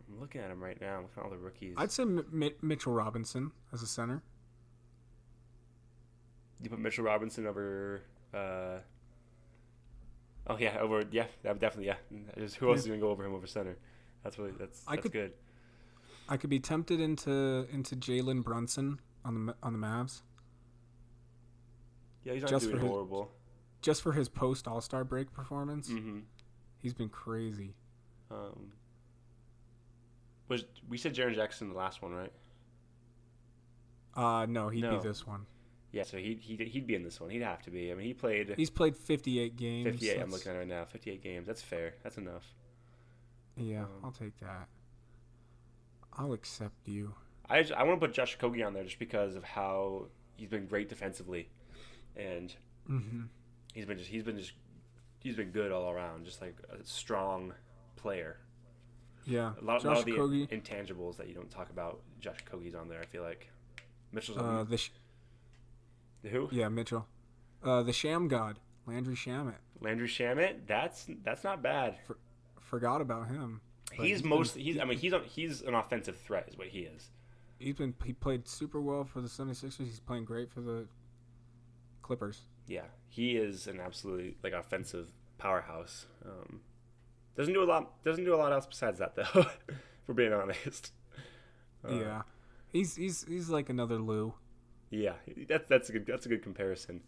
I'm looking at him right now. I'm looking at all the rookies. I'd say Mitchell Robinson as a center. You put Mitchell Robinson over... definitely, yeah. Who else is going to go over him over center? That's good. I could be tempted into Jalen Brunson on the Mavs. Yeah, he's not doing horrible. Just for his post All-Star break performance, Mm-hmm. He's been crazy. We said Jaren Jackson the last one, right? No, he'd be this one. Yeah, so he'd be in this one. He'd have to be. I mean, He's played 58 games. 58. I'm looking at it right now. 58 games. That's fair. That's enough. Yeah, I'll take that. I'll accept you. I want to put Josh Okogie on there just because of how he's been great defensively, and he's been good all around. Just like a strong player. Yeah, a lot of the intangibles that you don't talk about. Josh Okogie's on there. I feel like Mitchell's on there. The who? Yeah, Mitchell. The Sham God, Landry Shamet. Landry Shamet. That's not bad. Forgot about him. He's an offensive threat, is what he is. He played super well for the 76ers. He's playing great for the Clippers. Yeah, he is an absolutely offensive powerhouse. Doesn't do a lot else besides that, though. For being honest. Yeah, he's like another Lou. Yeah, that's a good comparison.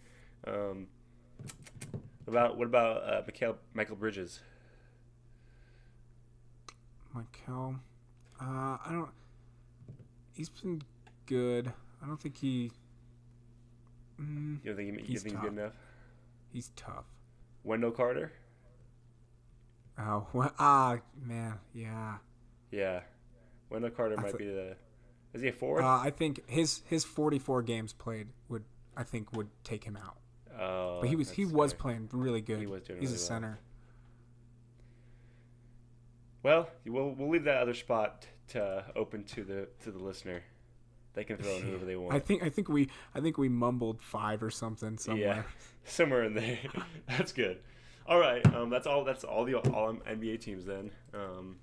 What about Michael Bridges? Michael, I don't. He's been good. I don't think he. You think he's good enough? He's tough. Wendell Carter? Oh, man, yeah. Yeah. Wendell Carter might be the... Is he a forward? I think his 44 games played would take him out. Oh, but he was playing really good. He was doing He's really a center. Well, we'll leave that other spot to open to the listener. They can throw in whoever they want. I think we mumbled 5 or something somewhere. Yeah, somewhere in there. That's good. All right, that's all the all NBA teams then. Do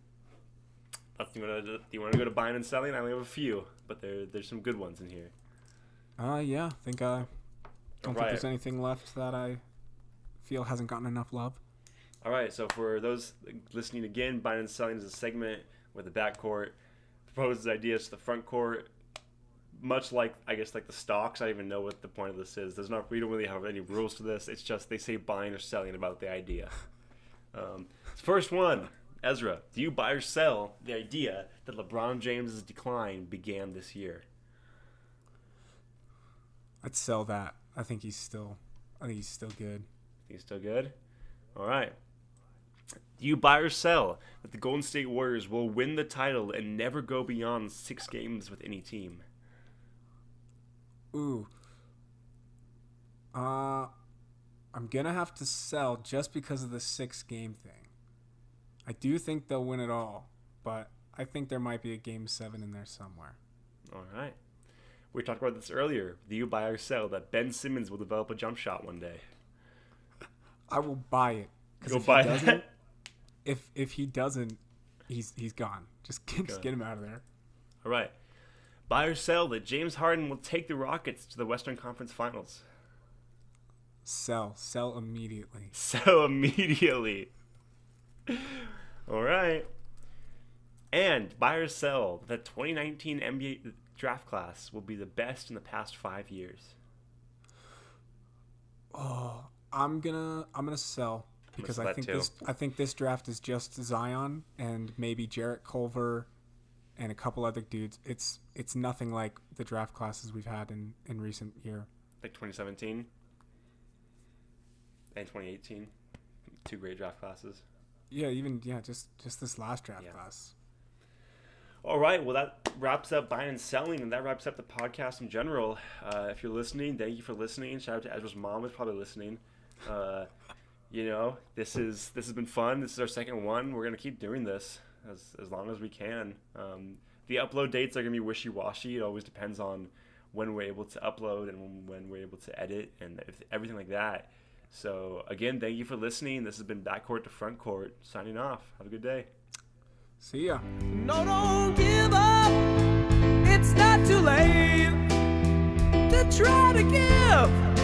you want to go to buying and selling? I only have a few, but there's some good ones in here. Yeah, I think don't think there's anything left that I feel hasn't gotten enough love. All right, so for those listening again, buying and selling is a segment where the backcourt proposes ideas to the front court. Much like, I guess, like the stocks, I don't even know what the point of this is. We don't really have any rules to this. It's just they say buying or selling about the idea. First one, Ezra, do you buy or sell the idea that LeBron James' decline began this year? I'd sell that. I think he's still good. He's still good? All right. Do you buy or sell that the Golden State Warriors will win the title and never go beyond 6 games with any team? Ooh. I'm gonna have to sell just because of the 6-game thing. I do think they'll win it all, but I think there might be a Game 7 in there somewhere. All right. We talked about this earlier. Do you buy or sell that Ben Simmons will develop a jump shot one day? I will buy it. You'll buy that? If he doesn't, he's gone. Just get him out of there. All right. Buy or sell that James Harden will take the Rockets to the Western Conference Finals? Sell immediately. Sell immediately. All right. And buy or sell that 2019 NBA draft class will be the best in the past 5 years? Oh, I'm gonna sell because I think this draft is just Zion and maybe Jarrett Culver and a couple other dudes. It's nothing like the draft classes we've had in recent year. Like 2017 and 2018, 2 great draft classes. Yeah, just this last draft class. All right, well, that wraps up buying and selling, and that wraps up the podcast in general. If you're listening, thank you for listening. Shout out to Ezra's mom, who's probably listening. This has been fun. This is our second one. We're gonna keep doing this as long as we can. The upload dates are gonna be wishy-washy. It always depends on when we're able to upload and when we're able to edit and everything like that. So again, thank you for listening. This has been Backcourt to Frontcourt. Signing off. Have a good day. See ya. No, don't give up. It's not too late to try to give.